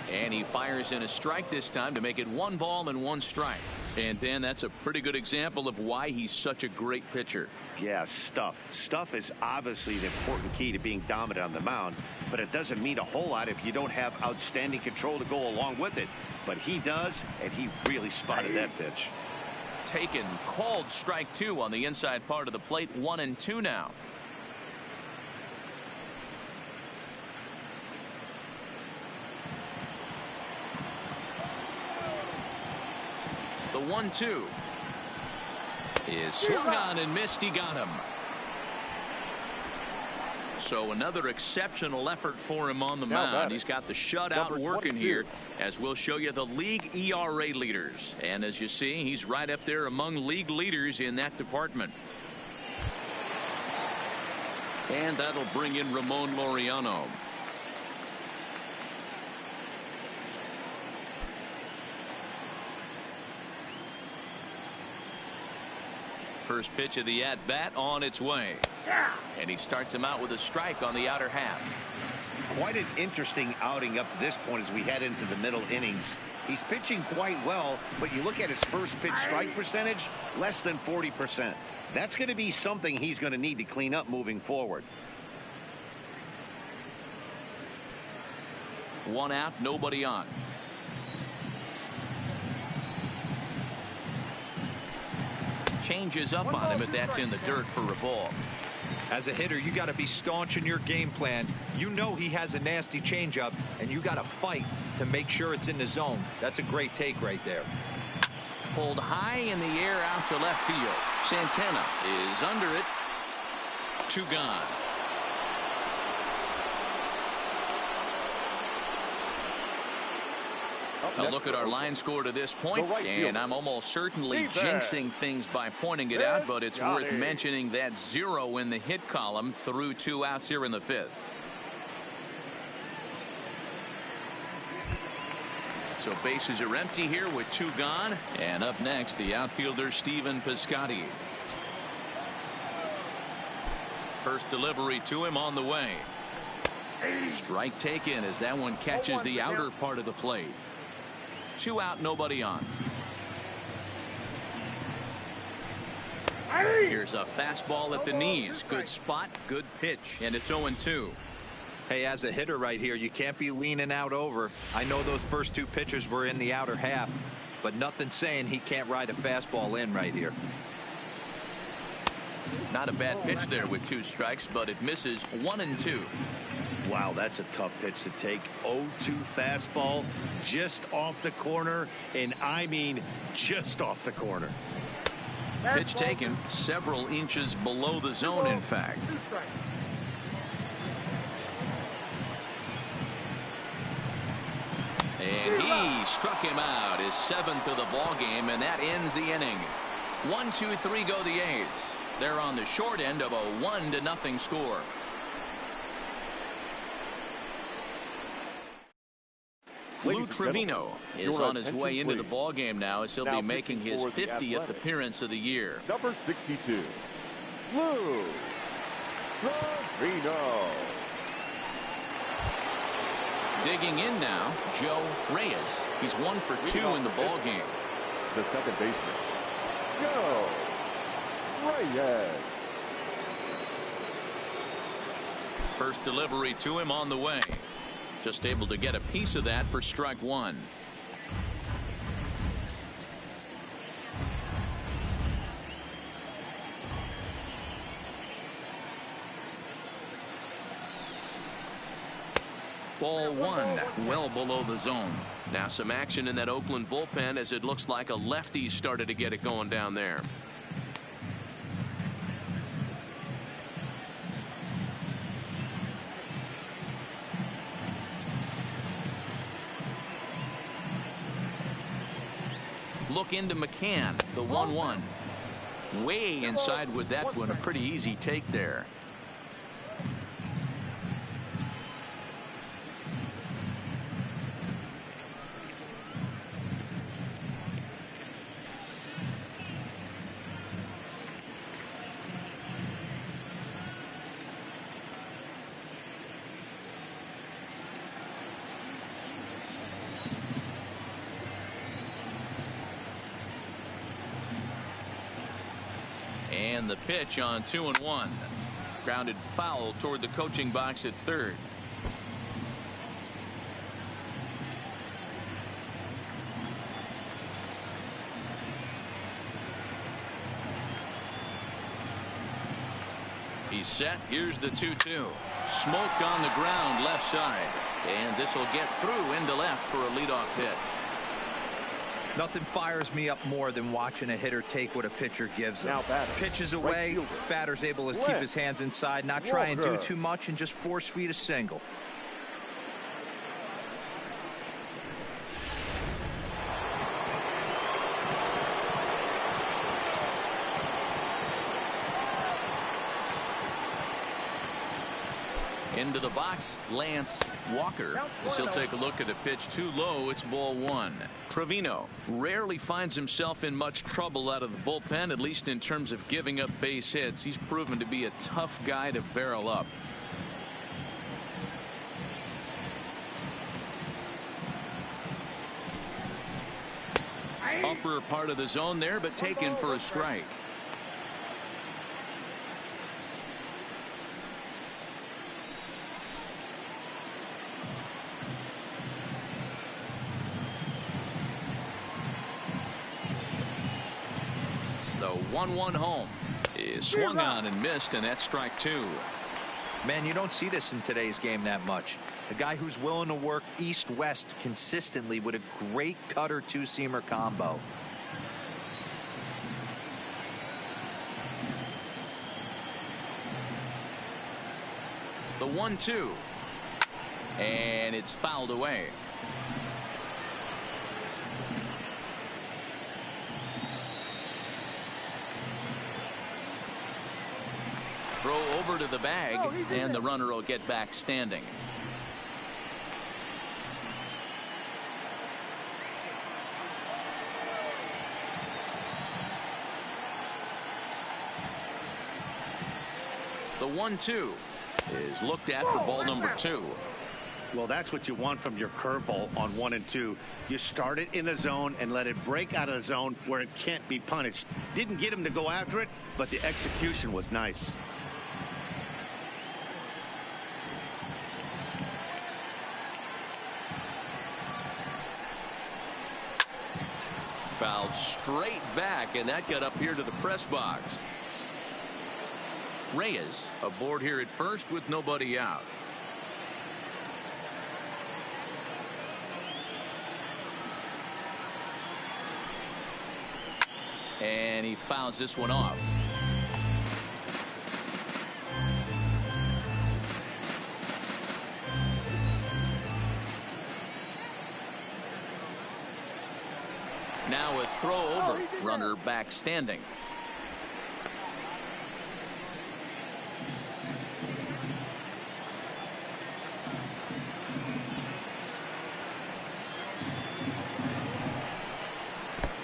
And he fires in a strike this time to make it 1 ball and 1 strike. And Dan, that's a pretty good example of why he's such a great pitcher. Yeah, stuff. Stuff is obviously the important key to being dominant on the mound, but it doesn't mean a whole lot if you don't have outstanding control to go along with it. But he does, and he really spotted that pitch. Taken, called strike 2 on the inside part of the plate. 1-2 now. The 1-2 is swung on and missed. He got him. So another exceptional effort for him on the mound. He's got the shutout working here, as we'll show you the league ERA leaders. And as you see, he's right up there among league leaders in that department. And that'll bring in Ramon Laureano. First pitch of the at-bat on its way. And he starts him out with a strike on the outer half. Quite an interesting outing up to this point as we head into the middle innings. He's pitching quite well, but you look at his first pitch strike percentage, less than 40%. That's going to be something he's going to need to clean up moving forward. 1 out, nobody on. Changes up on him, but that's in the dirt for a ball. As a hitter, you got to be staunch in your game plan. You know he has a nasty changeup, and you got to fight to make sure it's in the zone. That's a great take right there. Pulled high in the air out to left field. Santana is under it. 2 gone. A look at our line score to this point, and I'm almost certainly jinxing things by pointing it out, but it's worth mentioning that 0 in the hit column through 2 outs here in the 5th. So bases are empty here with 2 gone, and up next the outfielder Stephen Piscotty. First delivery to him on the way. Strike taken as that one catches the outer part of the plate. 2 out, nobody on. Here's a fastball at the knees. Good spot, good pitch, and it's 0-2. Hey, as a hitter right here, you can't be leaning out over. I know those first two pitches were in the outer half, but nothing saying he can't ride a fastball in right here. Not a bad pitch there with 2 strikes, but it misses 1-2. Wow, that's a tough pitch to take. 0-2 fastball just off the corner, and I mean just off the corner. Pitch taken several inches below the zone, in fact. And he struck him out, his 7th of the ball game, and that ends the inning. 1-2-3 go the A's. They're on the short end of a 1-0 score. Lou Trevino is on his way into the ball game now, as he'll be making his 50th appearance of the year. Number 62, Lou Trevino. Digging in now, Joe Reyes. He's 1 for 2 in the ball game. The second baseman, Joe Reyes. First delivery to him on the way. Just able to get a piece of that for strike 1. Ball 1, well below the zone. Now some action in that Oakland bullpen, as it looks like a lefty started to get it going down there. Look into McCann, the 1-1. Way inside with that one, a pretty easy take there. And the pitch on 2-1. Grounded foul toward the coaching box at third. He's set. Here's the 2-2. Smoke on the ground left side. And this will get through into left for a leadoff hit. Nothing fires me up more than watching a hitter take what a pitcher gives him. Pitches away, batter's able to keep his hands inside, not try and do too much, and just force feed a single. Into the box, Lance Walker, as he'll take a look at a pitch too low. It's ball 1. Trevino rarely finds himself in much trouble out of the bullpen, at least in terms of giving up base hits. He's proven to be a tough guy to barrel up. Upper part of the zone there, but taken for a strike. The 1-1 home is swung on and missed, and that's strike 2. Man, you don't see this in today's game that much. A guy who's willing to work east-west consistently with a great cutter two-seamer combo. The 1-2, and it's fouled away. Throw over to the bag, and the runner will get back standing. The 1-2 is looked at for ball number 2. Well, that's what you want from your curveball on 1 and 2. You start it in the zone and let it break out of the zone where it can't be punished. Didn't get him to go after it, but the execution was nice. Fouled straight back, and that got up here to the press box. Reyes aboard here at first with nobody out. And he fouls this one off. Now a throw over. Runner back standing.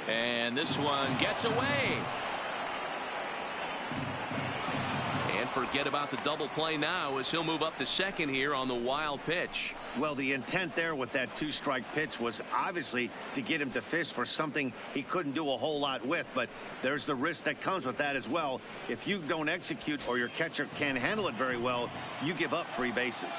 And this one gets away. And forget about the double play now as he'll move up to second here on the wild pitch. Well, the intent there with that 2-strike pitch was obviously to get him to fish for something he couldn't do a whole lot with, but there's the risk that comes with that as well. If you don't execute or your catcher can't handle it very well, you give up 3 bases.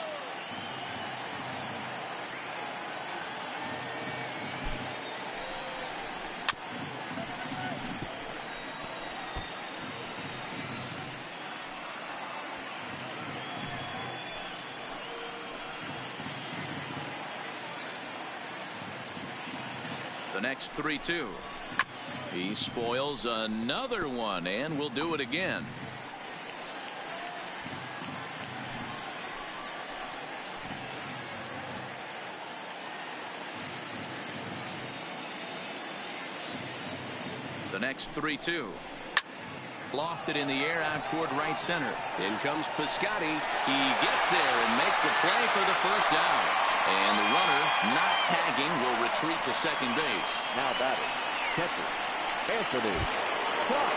The next 3-2. He spoils another one and will do it again. The next 3-2. Lofted in the air out toward right center. In comes Piscotty. He gets there and makes the play for the first down. And the runner, not tagging, will retreat to second base. Now batting, catcher, Anthony Cox.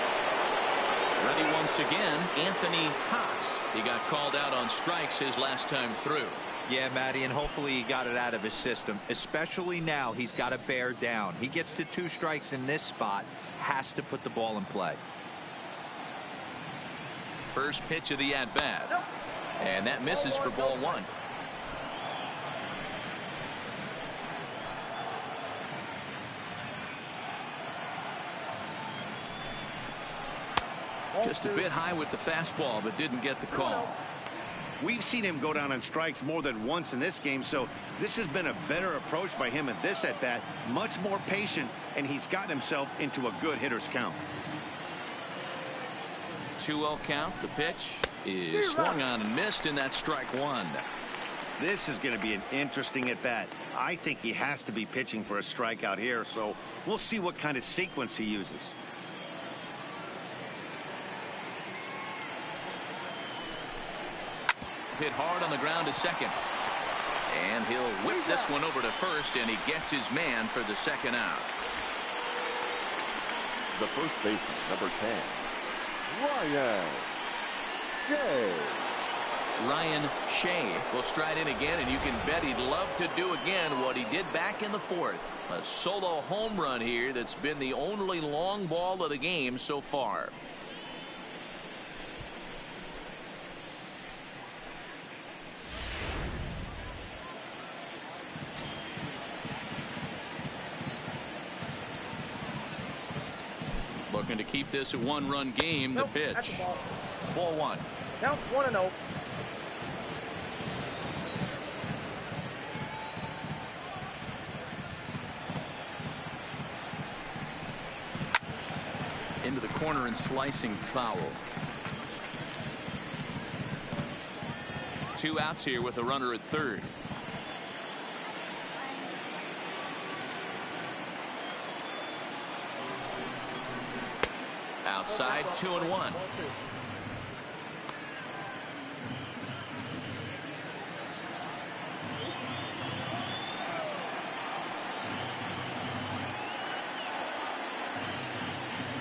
Ready once again, Anthony Cox. He got called out on strikes his last time through. Yeah, Matty, and hopefully he got it out of his system. Especially now, he's got to bear down. He gets the 2 strikes in this spot, has to put the ball in play. First pitch of the at-bat. And that misses for ball 1. Just a bit high with the fastball, but didn't get the call. We've seen him go down on strikes more than once in this game, so this has been a better approach by him at this at-bat. Much more patient, and he's gotten himself into a good hitter's count. 2-0 count. The pitch is swung on and missed, and that's strike 1. This is going to be an interesting at-bat. I think he has to be pitching for a strikeout here, so we'll see what kind of sequence he uses. Hit hard on the ground to second. And he'll whip this one over to first, and he gets his man for the second out. The first baseman, number 10, Ryan Shea. Ryan Shea will stride in again, and you can bet he'd love to do again what he did back in the 4th. A solo home run here that's been the only long ball of the game so far. Looking to keep this a 1-run game. The pitch. Ball 1. Count 1-0. Into the corner and slicing foul. 2 outs here with a runner at third. Outside, 2-1.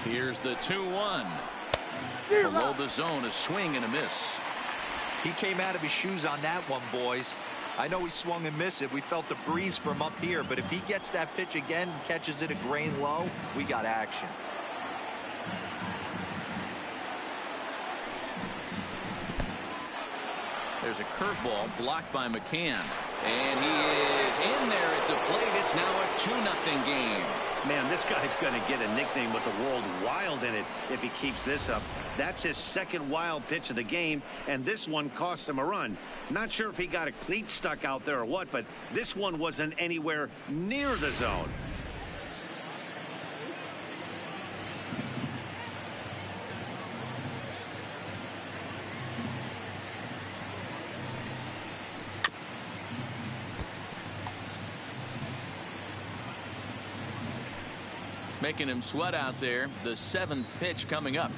Here's the 2-1. Below the zone, a swing and a miss. He came out of his shoes on that one, boys. I know he swung and missed it. We felt the breeze from up here, but if he gets that pitch again and catches it a grain low, we got action. There's a curveball blocked by McCann. And he is in there at the plate. It's now a 2-0 game. Man, this guy's going to get a nickname with the word wild in it if he keeps this up. That's his second wild pitch of the game, and this one cost him a run. Not sure if he got a cleat stuck out there or what, but this one wasn't anywhere near the zone. Making him sweat out there. The 7th pitch coming up.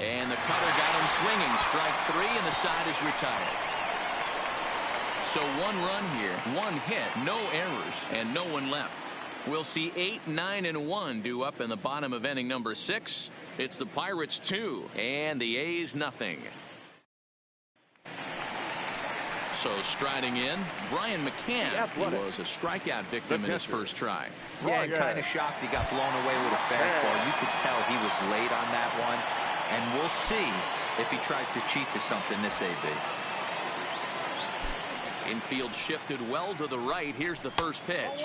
And the cutter got him swinging. Strike 3, and the side is retired. So 1 run here, 1 hit, no errors, and no one left. We'll see 8, 9, and 1 due up in the bottom of inning number 6. It's the Pirates 2 and the A's nothing. So striding in, Brian McCann. He was a strikeout victim in his first try. Yeah, kind of shocked he got blown away with a fastball. You could tell he was late on that one. And we'll see if he tries to cheat to something this AB. Infield shifted well to the right. Here's the first pitch.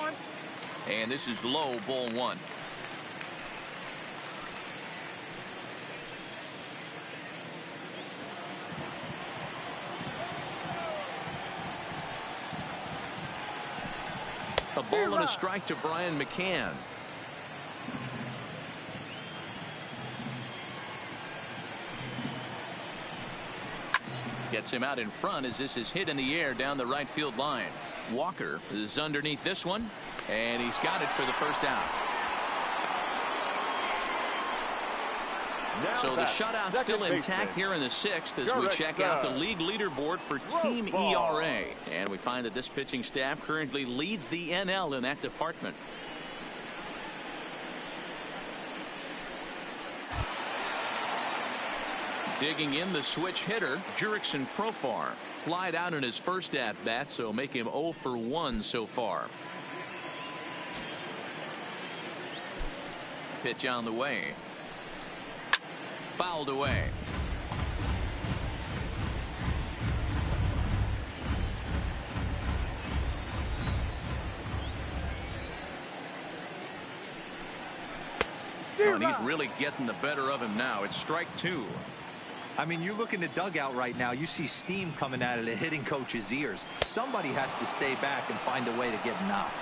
And this is low, ball 1. A ball and a strike to Brian McCann. Gets him out in front as this is hit in the air down the right field line. Walker is underneath this one, and he's got it for the first out. So the shutout's still intact here in the 6th as we check out the league leaderboard for team ERA. And we find that this pitching staff currently leads the NL in that department. Digging in the switch hitter, Jurickson Profar. Flied out in his first at-bat, so make him 0 for 1 so far. Pitch on the way. Fouled away. Oh, and he's really getting the better of him now. It's strike 2. I mean, you look in the dugout right now, you see steam coming out of the hitting coach's ears. Somebody has to stay back and find a way to get knocked.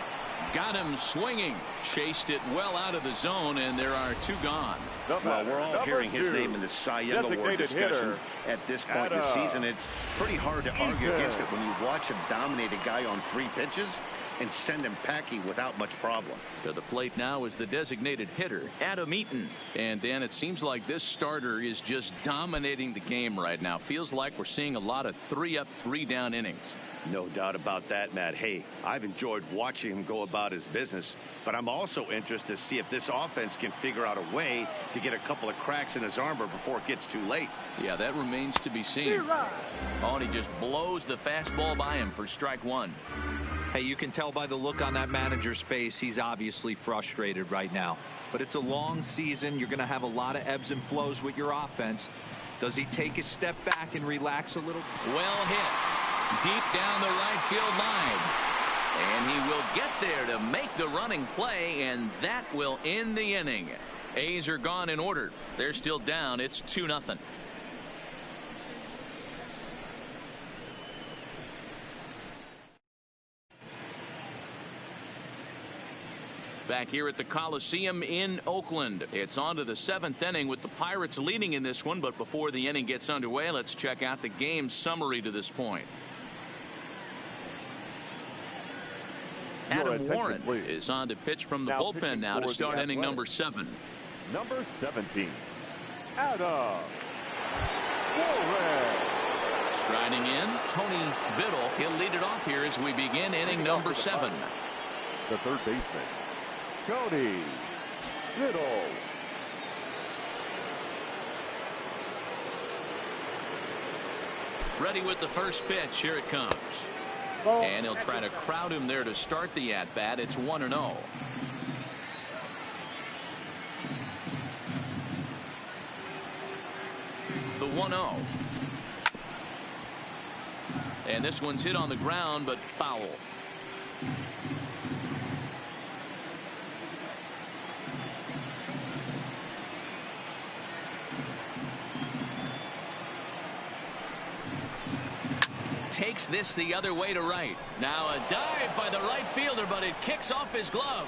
Got him swinging. Chased it well out of the zone, and there are 2 gone. Well, we're all hearing his name in the Cy Young Award discussion at this point in the season. It's pretty hard to argue against it when you watch him dominate a guy on 3 pitches and send him packing without much problem. To the plate now is the designated hitter, Adam Eaton. And Dan, it seems like this starter is just dominating the game right now. Feels like we're seeing a lot of 3-up, 3-down innings. No doubt about that, Matt. Hey, I've enjoyed watching him go about his business, but I'm also interested to see if this offense can figure out a way to get a couple of cracks in his armor before it gets too late. Yeah, that remains to be seen. Oh, and he just blows the fastball by him for strike 1. Hey, you can tell by the look on that manager's face, he's obviously frustrated right now. But it's a long season. You're going to have a lot of ebbs and flows with your offense. Does he take a step back and relax a little? Well hit. Deep down the right field line. And he will get there to make the running play, and that will end the inning. A's are gone in order. They're still down. It's 2-0. Back here at the Coliseum in Oakland. It's on to the 7th inning with the Pirates leading in this one. But before the inning gets underway, let's check out the game summary to this point. Adam Warren is on to pitch from the bullpen now to start inning number 7. Number 17, Adam Warren. Striding in, Tony Biddle. He'll lead it off here as we begin inning number 7. The third baseman, Tony Biddle. Ready with the first pitch. Here it comes. And he'll try to crowd him there to start the at-bat. It's 1-0. The 1-0. And this one's hit on the ground, but foul. Takes this the other way to right. Now a dive by the right fielder, but it kicks off his glove.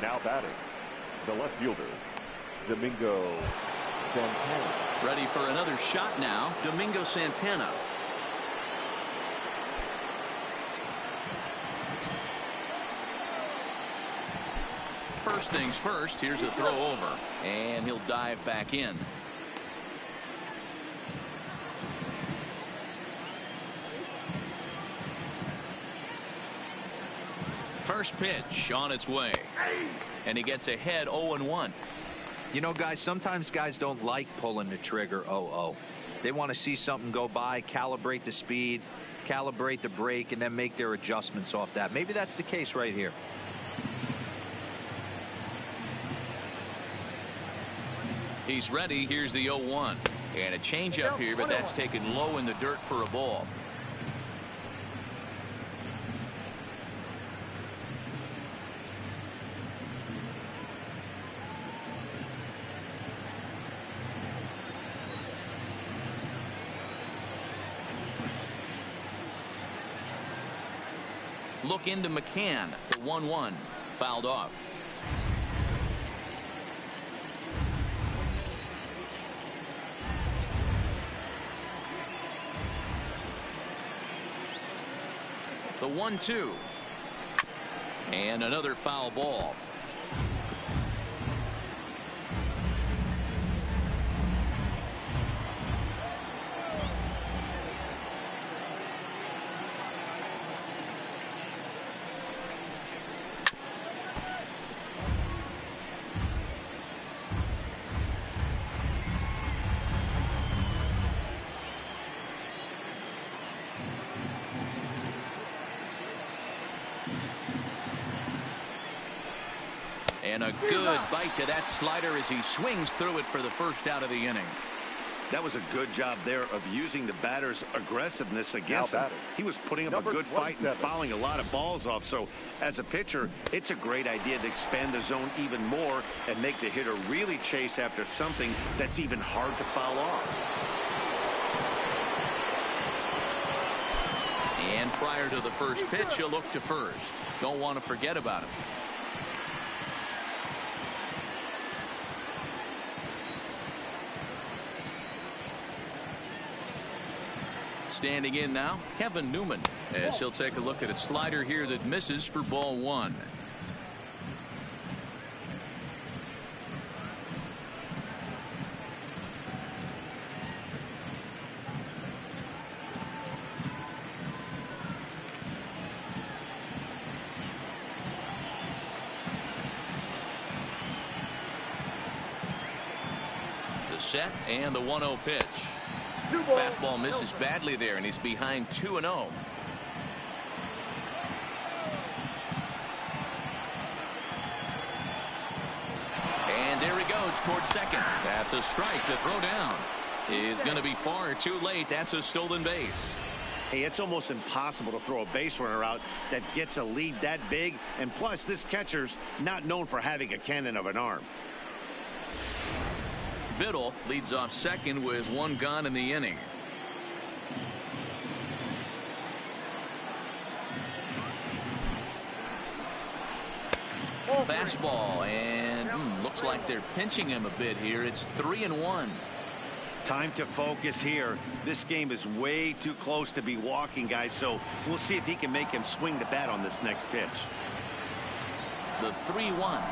Now batting, the left fielder, Domingo Santana. Ready for another shot now, Domingo Santana. First things first, here's a throw over, and he'll dive back in. First pitch on its way, and he gets ahead 0-1. You know, guys, sometimes guys don't like pulling the trigger 0-0. They want to see something go by, calibrate the speed, calibrate the brake, and then make their adjustments off that. Maybe that's the case right here. He's ready. Here's the 0-1, and a changeup here, but that's taken low in the dirt for a ball. Look into McCann. The 1-1 fouled off. The 1-2 and another foul ball. And a good bite to that slider as he swings through it for the first out of the inning. That was a good job there of using the batter's aggressiveness against him. He was putting up a good fight and fouling a lot of balls off. So as a pitcher, it's a great idea to expand the zone even more and make the hitter really chase after something that's even hard to foul off. And prior to the first pitch, you'll look to first. Don't want to forget about him. Standing in now, Kevin Newman, as he'll take a look at a slider here that misses for ball 1. The set and the 1-0 pitch. Fastball misses badly there, and he's behind 2-0. And there he goes towards second. That's a strike. The throw down is going to be far too late. That's a stolen base. Hey, it's almost impossible to throw a base runner out that gets a lead that big. And plus, this catcher's not known for having a cannon of an arm. Biddle leads off second with one gone in the inning. Fastball, and looks like they're pinching him a bit here. It's 3-1. Time to focus here. This game is way too close to be walking, guys, so we'll see if he can make him swing the bat on this next pitch. The 3-1.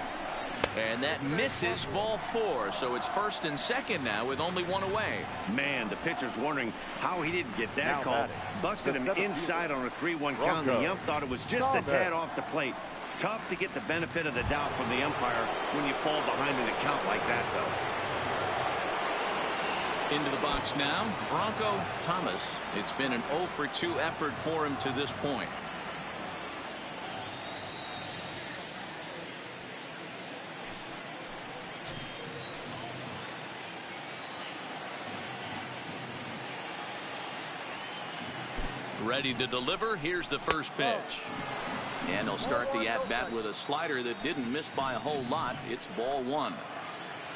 And that misses ball 4, so it's first and second now with only one away. Man, the pitcher's wondering how he didn't get that call. Busted him inside on a 3-1 count. The ump thought it was just a tad off the plate. Tough to get the benefit of the doubt from the umpire when you fall behind in a count like that, though. Into the box now, Bronco Thomas. It's been an 0 for 2 effort for him to this point. Ready to deliver. Here's the first pitch. And they'll start the at-bat with a slider that didn't miss by a whole lot. It's ball 1.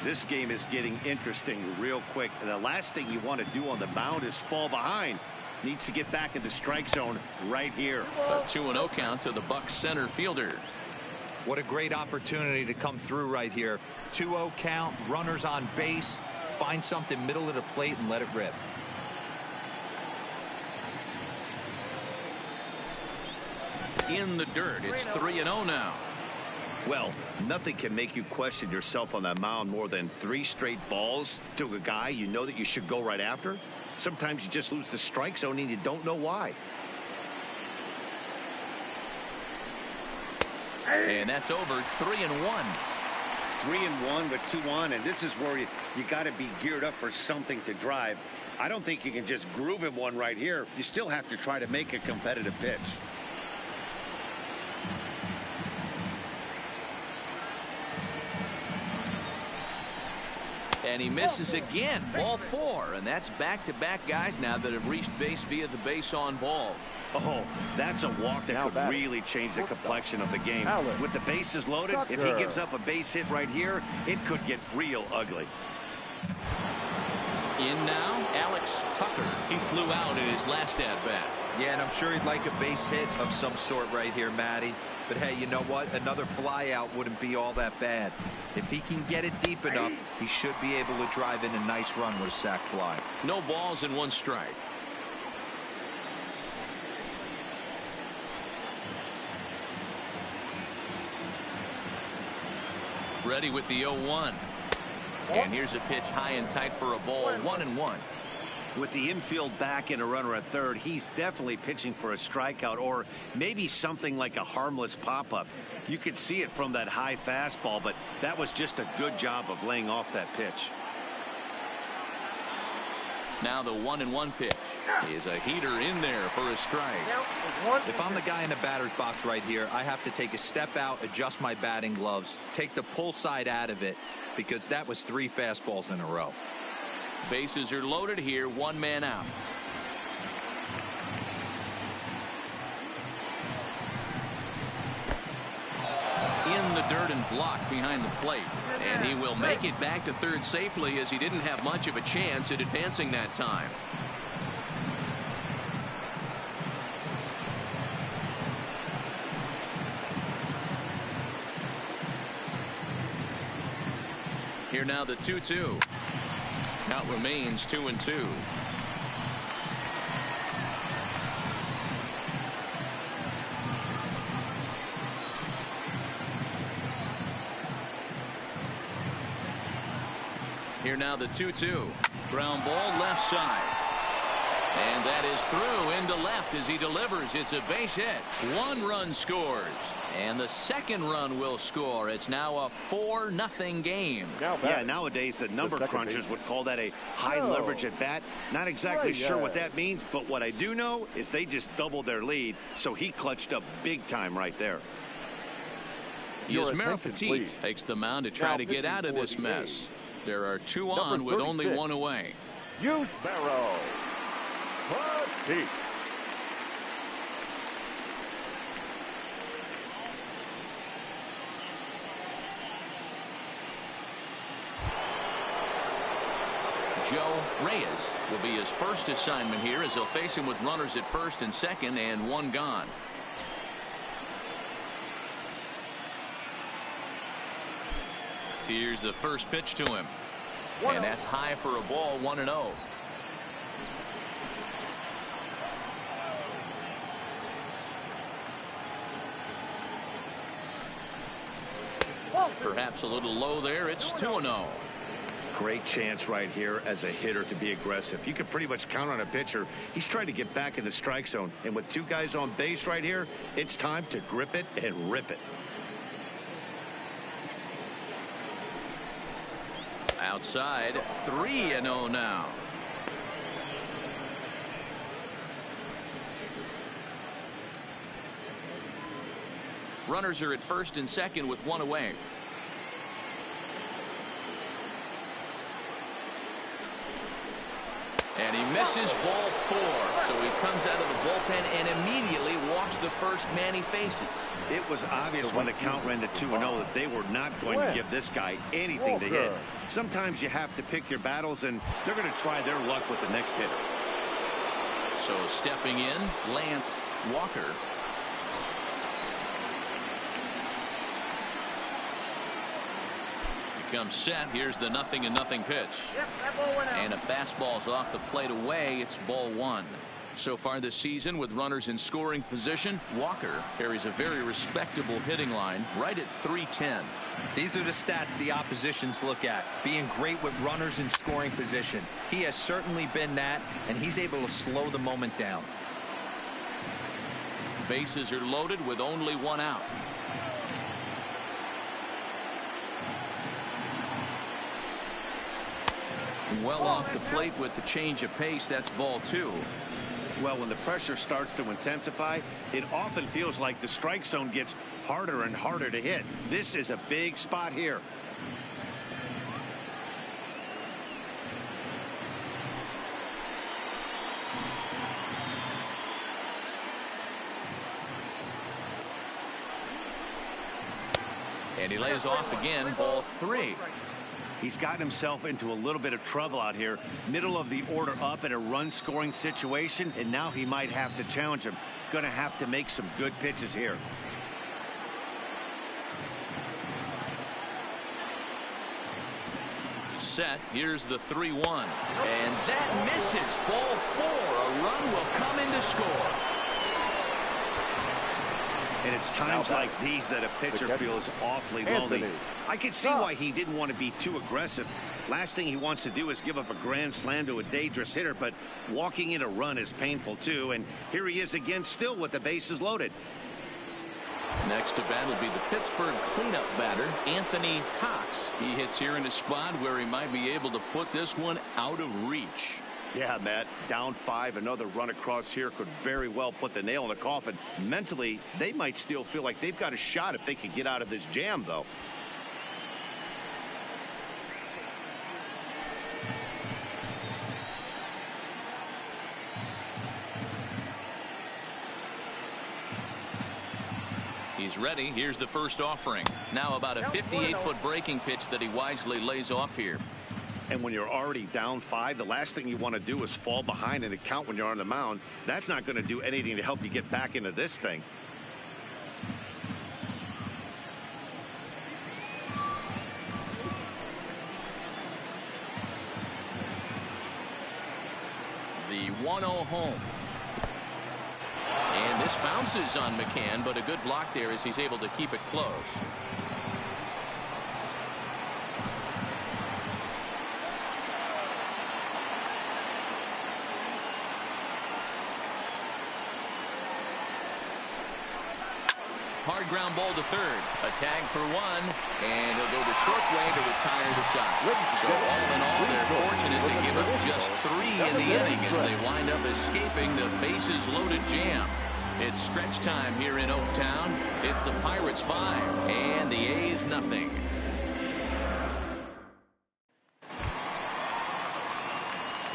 This game is getting interesting real quick. And the last thing you want to do on the mound is fall behind. Needs to get back in the strike zone right here. A 2-0 count to the Bucs center fielder. What a great opportunity to come through right here. 2-0 count, runners on base. Find something middle of the plate and let it rip. In the dirt. It's 3-0 now. Well, nothing can make you question yourself on that mound more than 3 straight balls to a guy you know that you should go right after. Sometimes you just lose the strike zone and you don't know why. And that's over. 3-1. 3-1 with 2 on, and this is where you got to be geared up for something to drive. I don't think you can just groove him one right here. You still have to try to make a competitive pitch. And he misses again. Ball 4. And that's back-to-back guys now that have reached base via the base on balls. Oh, that's a walk that could really change the complexion of the game. With the bases loaded, if he gives up a base hit right here, it could get real ugly. In now, Alex Tucker. He flew out in his last at-bat. Yeah, and I'm sure he'd like a base hit of some sort right here, Matty. But hey, you know what? Another fly out wouldn't be all that bad. If he can get it deep enough, he should be able to drive in a nice run with a sac fly. No balls and 1 strike. Ready with the 0-1. And here's a pitch high and tight for a ball. 1-1. With the infield back and a runner at third, he's definitely pitching for a strikeout or maybe something like a harmless pop-up. You could see it from that high fastball, but that was just a good job of laying off that pitch. Now the 1-1 pitch is a heater in there for a strike. If I'm the guy in the batter's box right here, I have to take a step out, adjust my batting gloves, take the pull side out of it, because that was 3 fastballs in a row. Bases are loaded here. 1 man out. In the dirt and blocked behind the plate. And he will make it back to third safely, as he didn't have much of a chance at advancing that time. Here now the 2-2. Count remains 2-2. Here now the 2-2. Ground ball left side. And that is through into left as he delivers. It's a base hit. 1 run scores. And the second run will score. It's now a 4-0 game. Yeah, nowadays the number crunchers would call that a high leverage at bat. Not exactly sure what that means, but what I do know is they just doubled their lead, so he clutched up big time right there. Yasmera Petit takes the mound to try to get out of this mess. There are 2 on with only 1 away. Yasmera Petit. Joe Reyes will be his first assignment here, as he'll face him with runners at first and second and 1 gone. Here's the first pitch to him. And that's high for a ball. 1-0. Perhaps a little low there. It's 2-0. Great chance right here as a hitter to be aggressive. You can pretty much count on a pitcher. He's trying to get back in the strike zone. And with 2 guys on base right here, it's time to grip it and rip it. Outside, 3-0 now. Runners are at first and second with one away. And he misses ball 4. So he comes out of the bullpen and immediately walks the first man he faces. It was obvious when the count ran to 2-0 that they were not going to give this guy anything to hit. Sometimes you have to pick your battles, and they're going to try their luck with the next hitter. So stepping in, Lance Walker. Comes set. Here's the 0-0 pitch. And a fastball's off the plate away. It's ball 1. So far this season, with runners in scoring position, Walker carries a very respectable hitting line, right at .310. These are the stats the oppositions look at. Being great with runners in scoring position. He has certainly been that, and he's able to slow the moment down. Bases are loaded with only one out. Well off the plate with the change of pace. That's ball 2. Well, when the pressure starts to intensify, it often feels like the strike zone gets harder and harder to hit. This is a big spot here. And he lays off again, ball 3. He's gotten himself into a little bit of trouble out here. Middle of the order up in a run scoring situation, and now he might have to challenge him. Going to have to make some good pitches here. Set. Here's the 3-1. And that misses. Ball 4. A run will come in to score. And it's times like these that a pitcher feels awfully lonely. I can see why he didn't want to be too aggressive. Last thing he wants to do is give up a grand slam to a dangerous hitter, but walking in a run is painful too. And here he is again, still with the bases loaded. Next to bat will be the Pittsburgh cleanup batter, Anthony Cox. He hits here in a spot where he might be able to put this one out of reach. Yeah, Matt, down 5, another run across here could very well put the nail in the coffin. Mentally, they might still feel like they've got a shot if they could get out of this jam, though. He's ready. Here's the first offering. Now about a 58-foot breaking pitch that he wisely lays off here. And when you're already down 5, the last thing you want to do is fall behind in the count when you're on the mound. That's not going to do anything to help you get back into this thing. The 1-0 home. And this bounces on McCann, but a good block there as he's able to keep it close. Hard ground ball to third. A tag for 1, and he'll go the short way to retire the side. So all in all, they're fortunate to give up just 3 in the inning as they wind up escaping the bases loaded jam. It's stretch time here in Oaktown. It's the Pirates 5 and the A's nothing.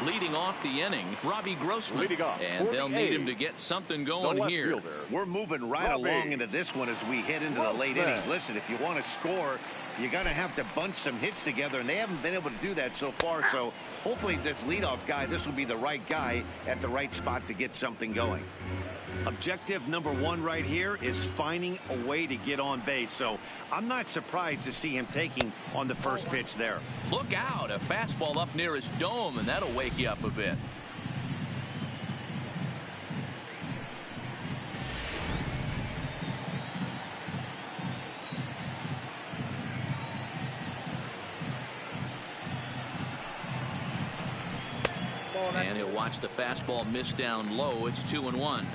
Leading off the inning, Robbie Grossman. And they'll need him to get something going here. We're moving right along into this one as we head into the late innings. Listen, if you want to score, you got to have to bunch some hits together, and they haven't been able to do that so far. So hopefully this leadoff guy, this will be the right guy at the right spot to get something going. Objective number 1 right here is finding a way to get on base. So I'm not surprised to see him taking on the first pitch there. Look out, a fastball up near his dome, and that'll wake you up a bit. And he'll watch the fastball miss down low. It's 2-1.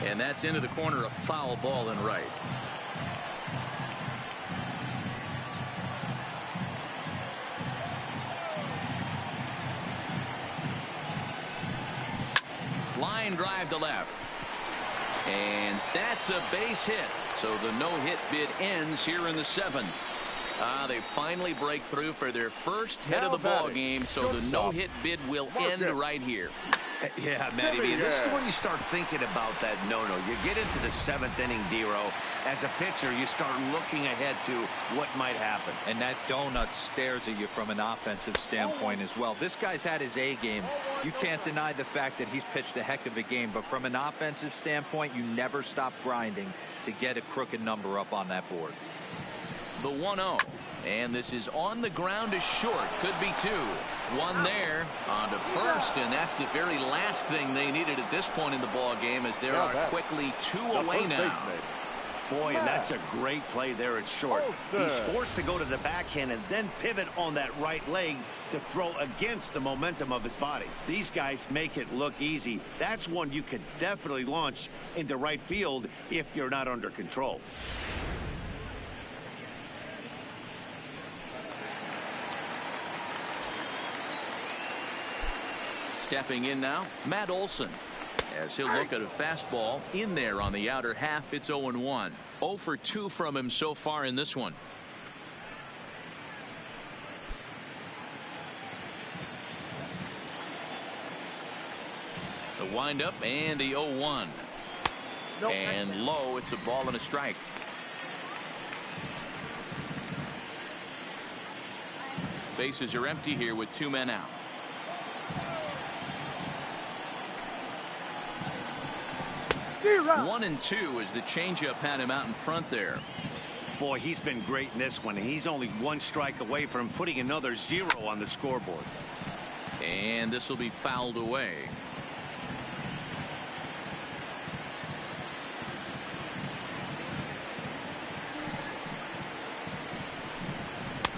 And that's into the corner, a foul ball and right. drive to left. And that's a base hit. So the no-hit bid ends here in the 7th. They finally break through for their first hit of the ball game. So the no-hit bid will end right here. Yeah, Matty, this is when you start thinking about that no-no. You get into the 7th inning, Dero. As a pitcher, you start looking ahead to what might happen. And that donut stares at you from an offensive standpoint as well. This guy's had his A game. You can't deny the fact that he's pitched a heck of a game. But from an offensive standpoint, you never stop grinding to get a crooked number up on that board. The 1-0. And this is on the ground to short. Could be 2. 1 there on to first, and that's the very last thing they needed at this point in the ball game, as there are quickly 2 away now. Boy, and that's a great play there at short. He's forced to go to the backhand and then pivot on that right leg to throw against the momentum of his body. These guys make it look easy. That's one you could definitely launch into right field if you're not under control. Stepping in now, Matt Olson, as he'll look at a fastball in there on the outer half. It's 0-1. 0 for 2 from him so far in this one. The windup and the 0-1. And low, it's a ball and a strike. Bases are empty here with 2 men out. 1-2 as the changeup had him out in front there. Boy, he's been great in this one. He's only 1 strike away from putting another 0 on the scoreboard. And this will be fouled away.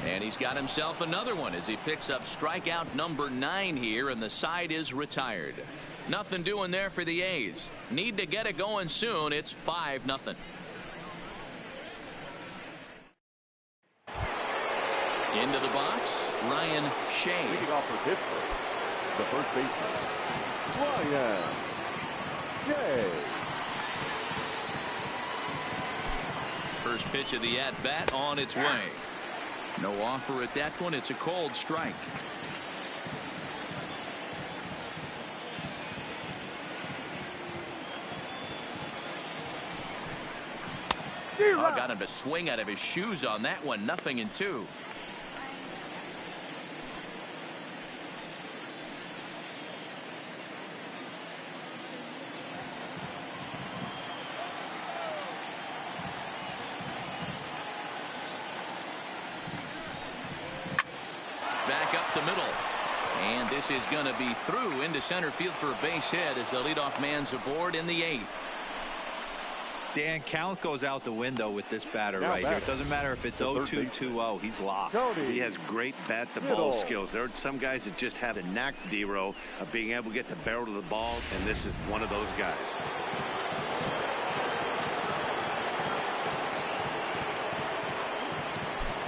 And he's got himself another one as he picks up strikeout number 9 here, and the side is retired. Nothing doing there for the A's. Need to get it going soon. It's 5-0. Into the box, Ryan Shea. Leading off for Pittsburgh, the first baseman, Ryan Shea. First pitch of the at-bat on its way. No offer at that one. It's a cold strike. Oh, got him to swing out of his shoes on that one. 0-2. Back up the middle. And this is going to be through into center field for a base hit as the leadoff man's aboard in the 8th. Dan, count goes out the window with this batter right here. It doesn't matter if it's 0-2, 2-0. He's locked. He has great bat-to-ball skills. There are some guys that just have a knack, Dero, of being able to get the barrel of the ball, and this is one of those guys.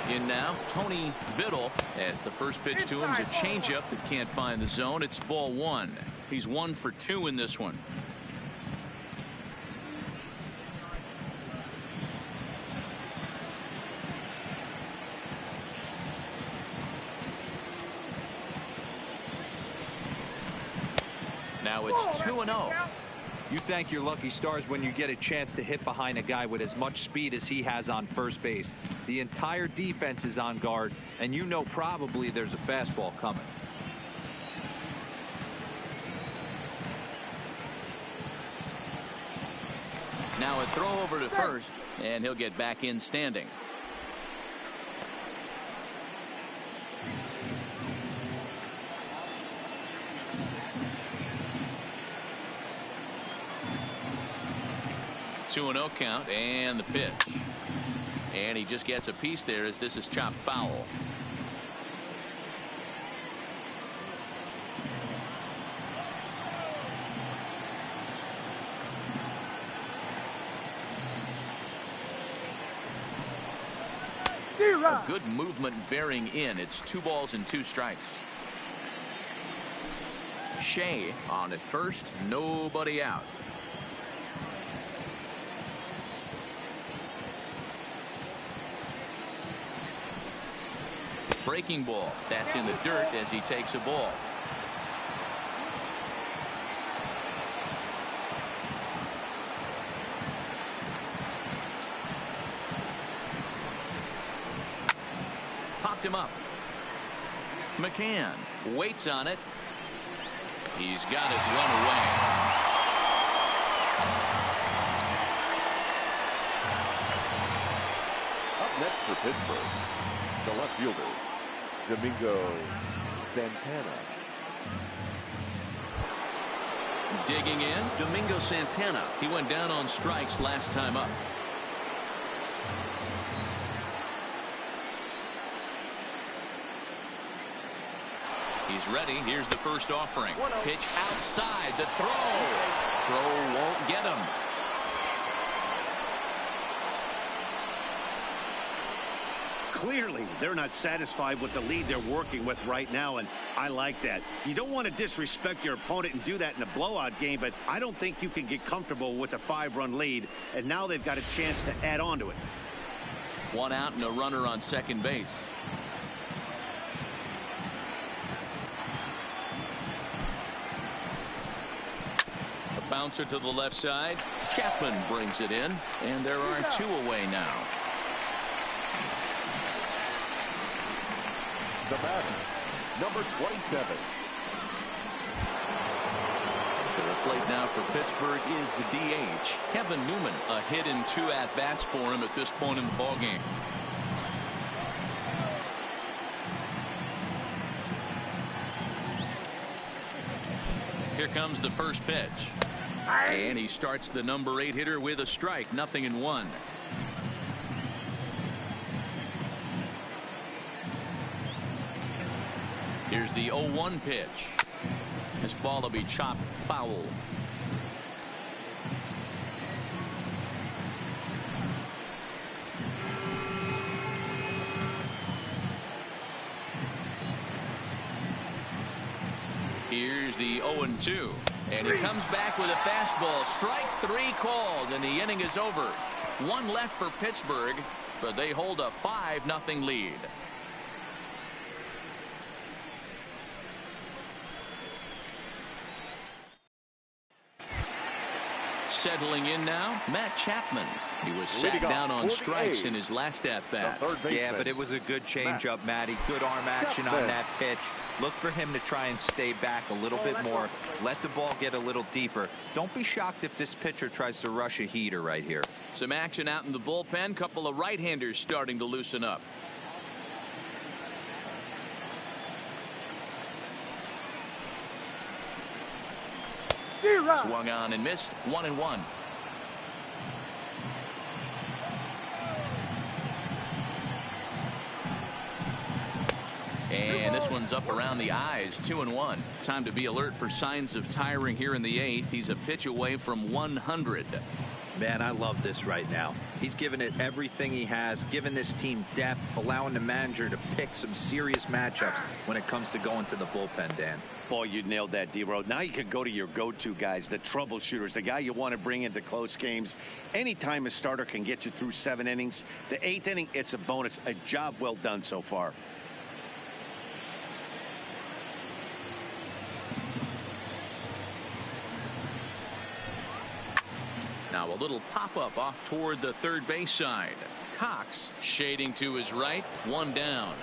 In now, Tony Biddle, as the first pitch to him is a changeup that can't find the zone. It's ball 1. He's 1 for 2 in this one. Now it's 2-0. You thank your lucky stars when you get a chance to hit behind a guy with as much speed as he has on first base. The entire defense is on guard, and you know probably there's a fastball coming. Now a throw over to first, and he'll get back in standing. Two and 0 count, and the pitch. And he just gets a piece there as this is chopped foul. A good movement bearing in. It's 2 balls and 2 strikes. Shea on at first, nobody out. Breaking ball. That's in the dirt as he takes a ball. Popped him up. McCann waits on it. He's got it run away. Up next for Pittsburgh, the left fielder, Domingo Santana. Digging in, Domingo Santana. He went down on strikes last time up. He's ready. Here's the first offering. Pitch outside. The throw. Throw won't get him. Clearly, they're not satisfied with the lead they're working with right now, and I like that. You don't want to disrespect your opponent and do that in a blowout game, but I don't think you can get comfortable with a 5-run lead, and now they've got a chance to add on to it. One out and a runner on second base. A bouncer to the left side. Chapman brings it in, and there are 2 away now. The batter, number 27. To the plate now for Pittsburgh is the DH, Kevin Newman. A hit in 2 at-bats for him at this point in the ballgame. Here comes the first pitch. And he starts the number 8 hitter with a strike. 0-1. Here's the 0-1 pitch. This ball will be chopped foul. Here's the 0-2. And he comes back with a fastball. Strike 3 called, and the inning is over. 1 left for Pittsburgh, but they hold a 5-0 lead. Settling in now, Matt Chapman. He was sat down on strikes in his last at-bat. Yeah, but it was a good changeup, Matty. Good arm action on that pitch. Look for him to try and stay back a little bit more. Let the ball get a little deeper. Don't be shocked if this pitcher tries to rush a heater right here. Some action out in the bullpen. Couple of right-handers starting to loosen up. Swung on and missed. 1-1. And this one's up around the eyes. 2-1. Time to be alert for signs of tiring here in the 8th. He's a pitch away from 100. Man, I love this right now. He's given it everything he has, given this team depth, allowing the manager to pick some serious matchups when it comes to going to the bullpen, Dan. Boy, you nailed that, D-Road. Now you can go to your go-to guys, the troubleshooters, the guy you want to bring into close games. Anytime a starter can get you through 7 innings, the 8th inning, it's a bonus. A job well done so far. Now a little pop-up off toward the third base side. Cox shading to his right. 1 down.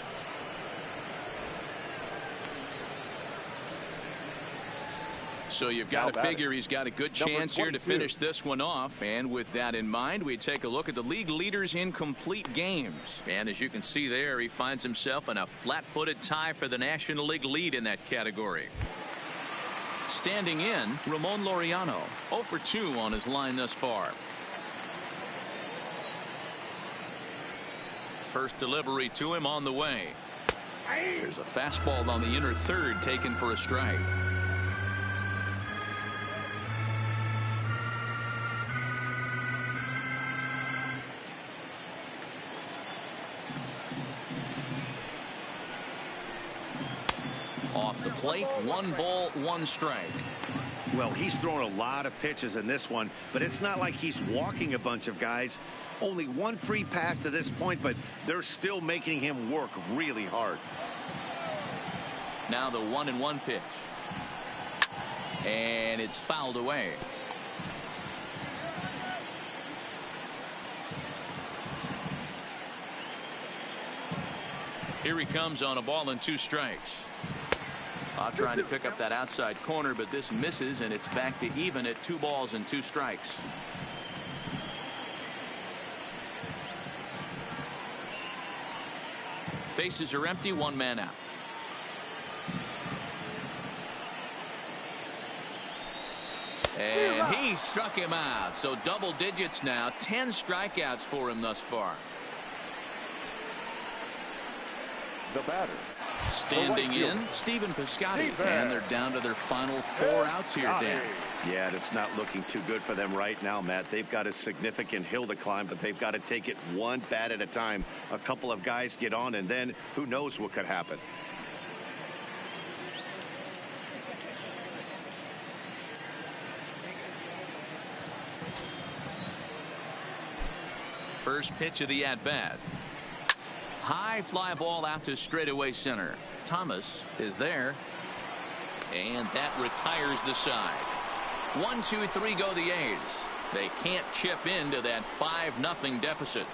So you've got to figure he's got a good chance here to finish this one off. And with that in mind, we take a look at the league leaders in complete games. And as you can see there, he finds himself in a flat-footed tie for the National League lead in that category. Standing in, Ramon Laureano, 0 for 2 on his line thus far. First delivery to him on the way. There's a fastball on the inner third taken for a strike. Off the plate, 1 ball, 1 strike. Well, he's thrown a lot of pitches in this one, but it's not like he's walking a bunch of guys. Only 1 free pass to this point, but they're still making him work really hard. Now the 1-1 pitch. And it's fouled away. Here he comes on a ball and 2 strikes. Trying to pick up that outside corner, but this misses, and it's back to even at 2 balls and 2 strikes. Bases are empty, 1 man out. And he struck him out. So double digits now, 10 strikeouts for him thus far. The batter. Standing in, Stephen Piscotty, and they're down to their final 4 outs here, Dan. Yeah, it's not looking too good for them right now, Matt. They've got a significant hill to climb, but they've got to take it 1 bat at a time. A couple of guys get on, and then who knows what could happen. First pitch of the at-bat. High fly ball out to straightaway center. Thomas is there. And that retires the side. 1, 2, 3 go the A's. They can't chip into that 5-0 deficit.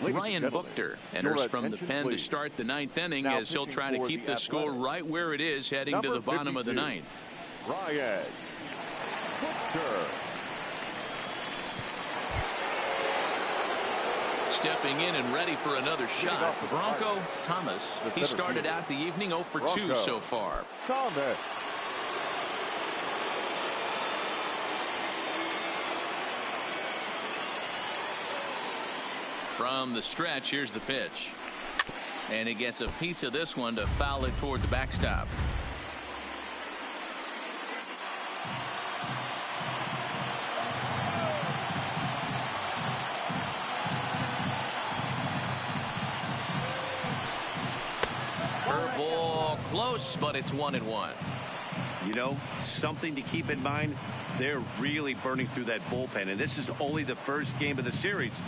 Ryan Buchter enters from the pen to start the 9th inning as he'll try to keep the score right where it is heading to the bottom of the 9th. Ryan Buchter. Stepping in and ready for another shot. Bronco Thomas. He started out the evening 0 for 2 so far. Thomas. From the stretch, here's the pitch. And he gets a piece of this one to foul it toward the backstop. Curveball close, but it's 1-1. You know, something to keep in mind. They're really burning through that bullpen, and this is only the first game of the series.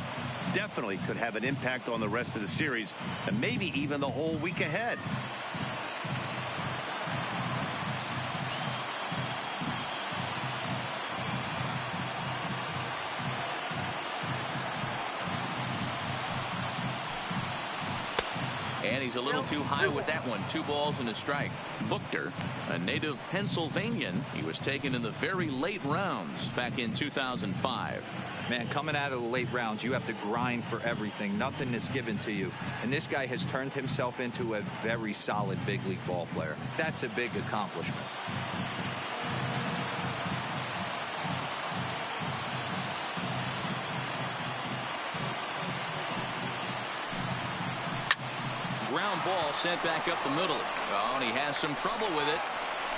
Definitely could have an impact on the rest of the series, and maybe even the whole week ahead. And he's a little too high with that one. 2 balls and a strike. Buchter, a native Pennsylvanian. He was taken in the very late rounds back in 2005. Man, coming out of the late rounds, you have to grind for everything. Nothing is given to you. And this guy has turned himself into a very solid big league ball player. That's a big accomplishment. Ground ball sent back up the middle. Oh, and he has some trouble with it.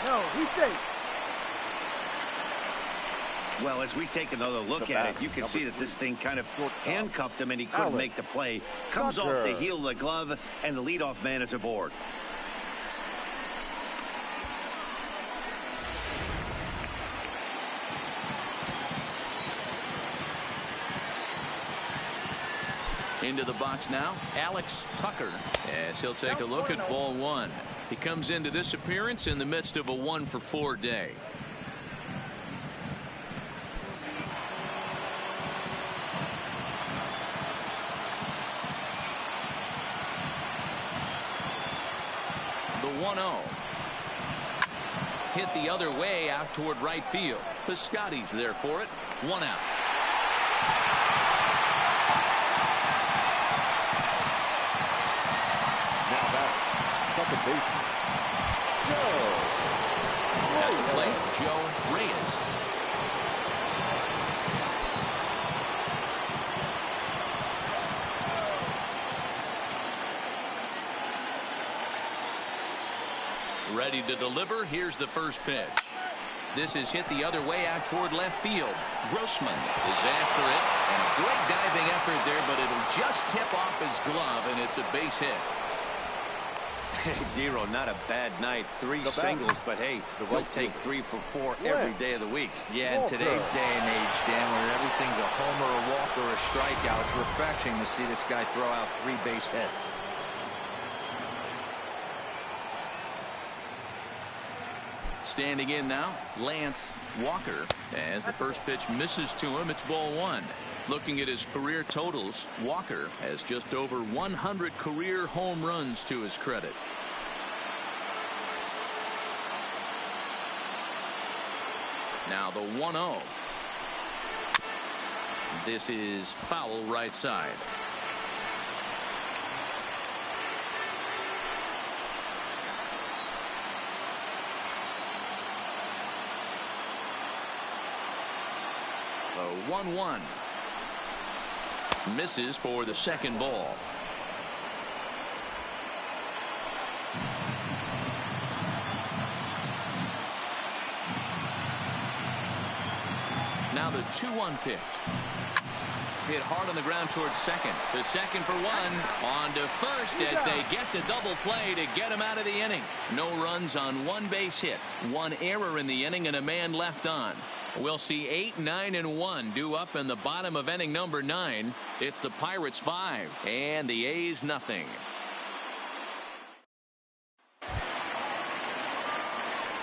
No, he's safe. Well, as we take another look at it, you can see that this thing kind of handcuffed him and he couldn't make the play. Comes off the heel of the glove, and the leadoff man is aboard. Into the box now, Alex Tucker, as he'll take a look at ball 1. He comes into this appearance in the midst of a 1 for 4 day. The 1-0. Hit the other way out toward right field. Piscotty's there for it. 1 out. Second baseman, Joe. At the plate, Joe Reyes. Ready to deliver. Here's the first pitch. This is hit the other way out toward left field. Grossman is after it, and a great diving effort there, but it'll just tip off his glove, and it's a base hit. Hey, Dero, not a bad night. 3 singles, but hey, he'll take 3 for 4 every day of the week. Yeah, in today's day and age, Dan, where everything's a homer, a walk, or a strikeout, it's refreshing to see this guy throw out 3 base hits. Standing in now, Lance Walker. As the first pitch misses to him, it's ball 1. Looking at his career totals, Walker has just over 100 career home runs to his credit. Now the 1-0. This is foul right side. The 1-1. Misses for the second ball. Now the 2-1 pitch. Hit hard on the ground towards second. The second for 1. On to first as they get the double play to get him out of the inning. No runs on 1 base hit. 1 error in the inning and a man left on. We'll see 8, 9, and 1 due up in the bottom of inning number 9. It's the Pirates 5 and the A's nothing.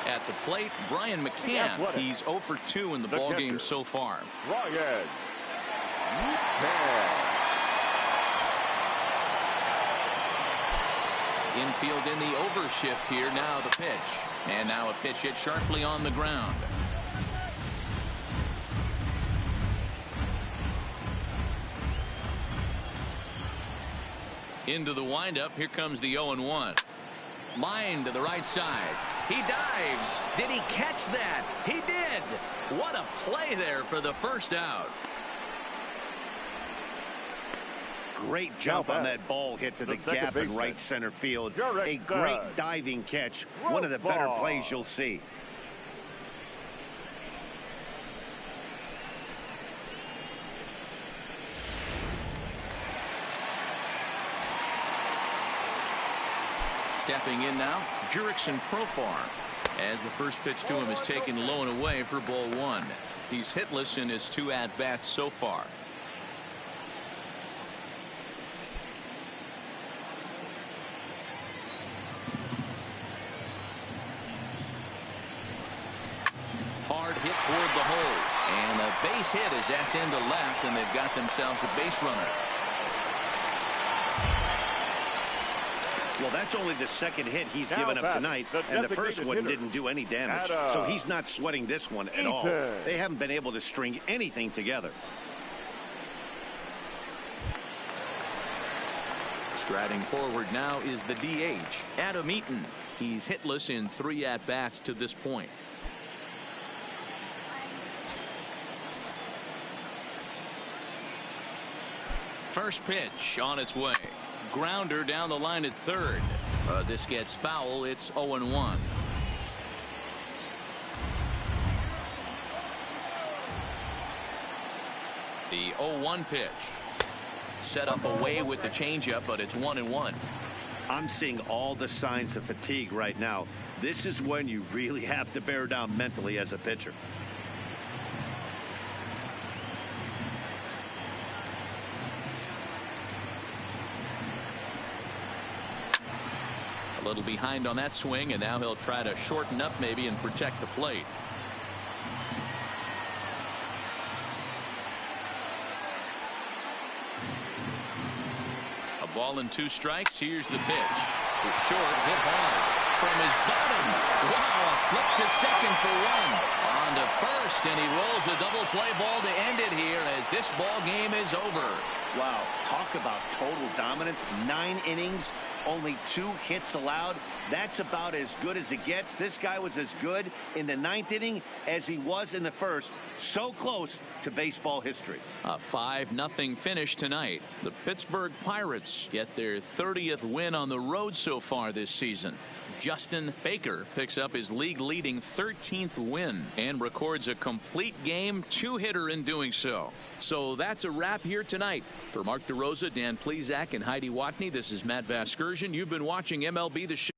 At the plate, Brian McCann. He's 0 for 2 in the ballgame so far. Ryan. Infield in the overshift here. Now the pitch. And now a pitch hit sharply on the ground. Into the windup. Here comes the 0-1. Line to the right side. He dives. Did he catch that? He did. What a play there for the first out. Great jump on that ball hit to the gap in right center field. A great diving catch. One of the better plays you'll see. Stepping in now, Jurickson Profar. As the first pitch to him is taken low and away for ball 1. He's hitless in his 2 at-bats so far. Hard hit toward the hole. And a base hit as that's into left, and they've got themselves a base runner. Well, that's only the second hit he's given up tonight, and the first one didn't do any damage. So he's not sweating this one at all. They haven't been able to string anything together. Striding forward now is the DH, Adam Eaton. He's hitless in 3 at-bats to this point. First pitch on its way. Grounder down the line at third. This gets foul. It's 0-1. The 0-1 pitch. Set up away with the changeup, but it's 1-1. I'm seeing all the signs of fatigue right now. This is when you really have to bear down mentally as a pitcher. A little behind on that swing, and now he'll try to shorten up maybe and protect the plate. A ball and 2 strikes. Here's the pitch. The short hit hard from his bottom. Wow, a flip to second for 1. On to first, and he rolls a double play ball to end it here as this ball game is over. Wow, talk about total dominance. 9 innings, only 2 hits allowed. That's about as good as it gets. This guy was as good in the 9th inning as he was in the 1st. So close to baseball history. A 5-0 finish tonight. The Pittsburgh Pirates get their 30th win on the road so far this season. Justin Baker picks up his league-leading 13th win and records a complete game 2-hitter in doing so. So that's a wrap here tonight. For Mark DeRosa, Dan Plezak, and Heidi Watney, this is Matt Vasgersian. You've been watching MLB The Show.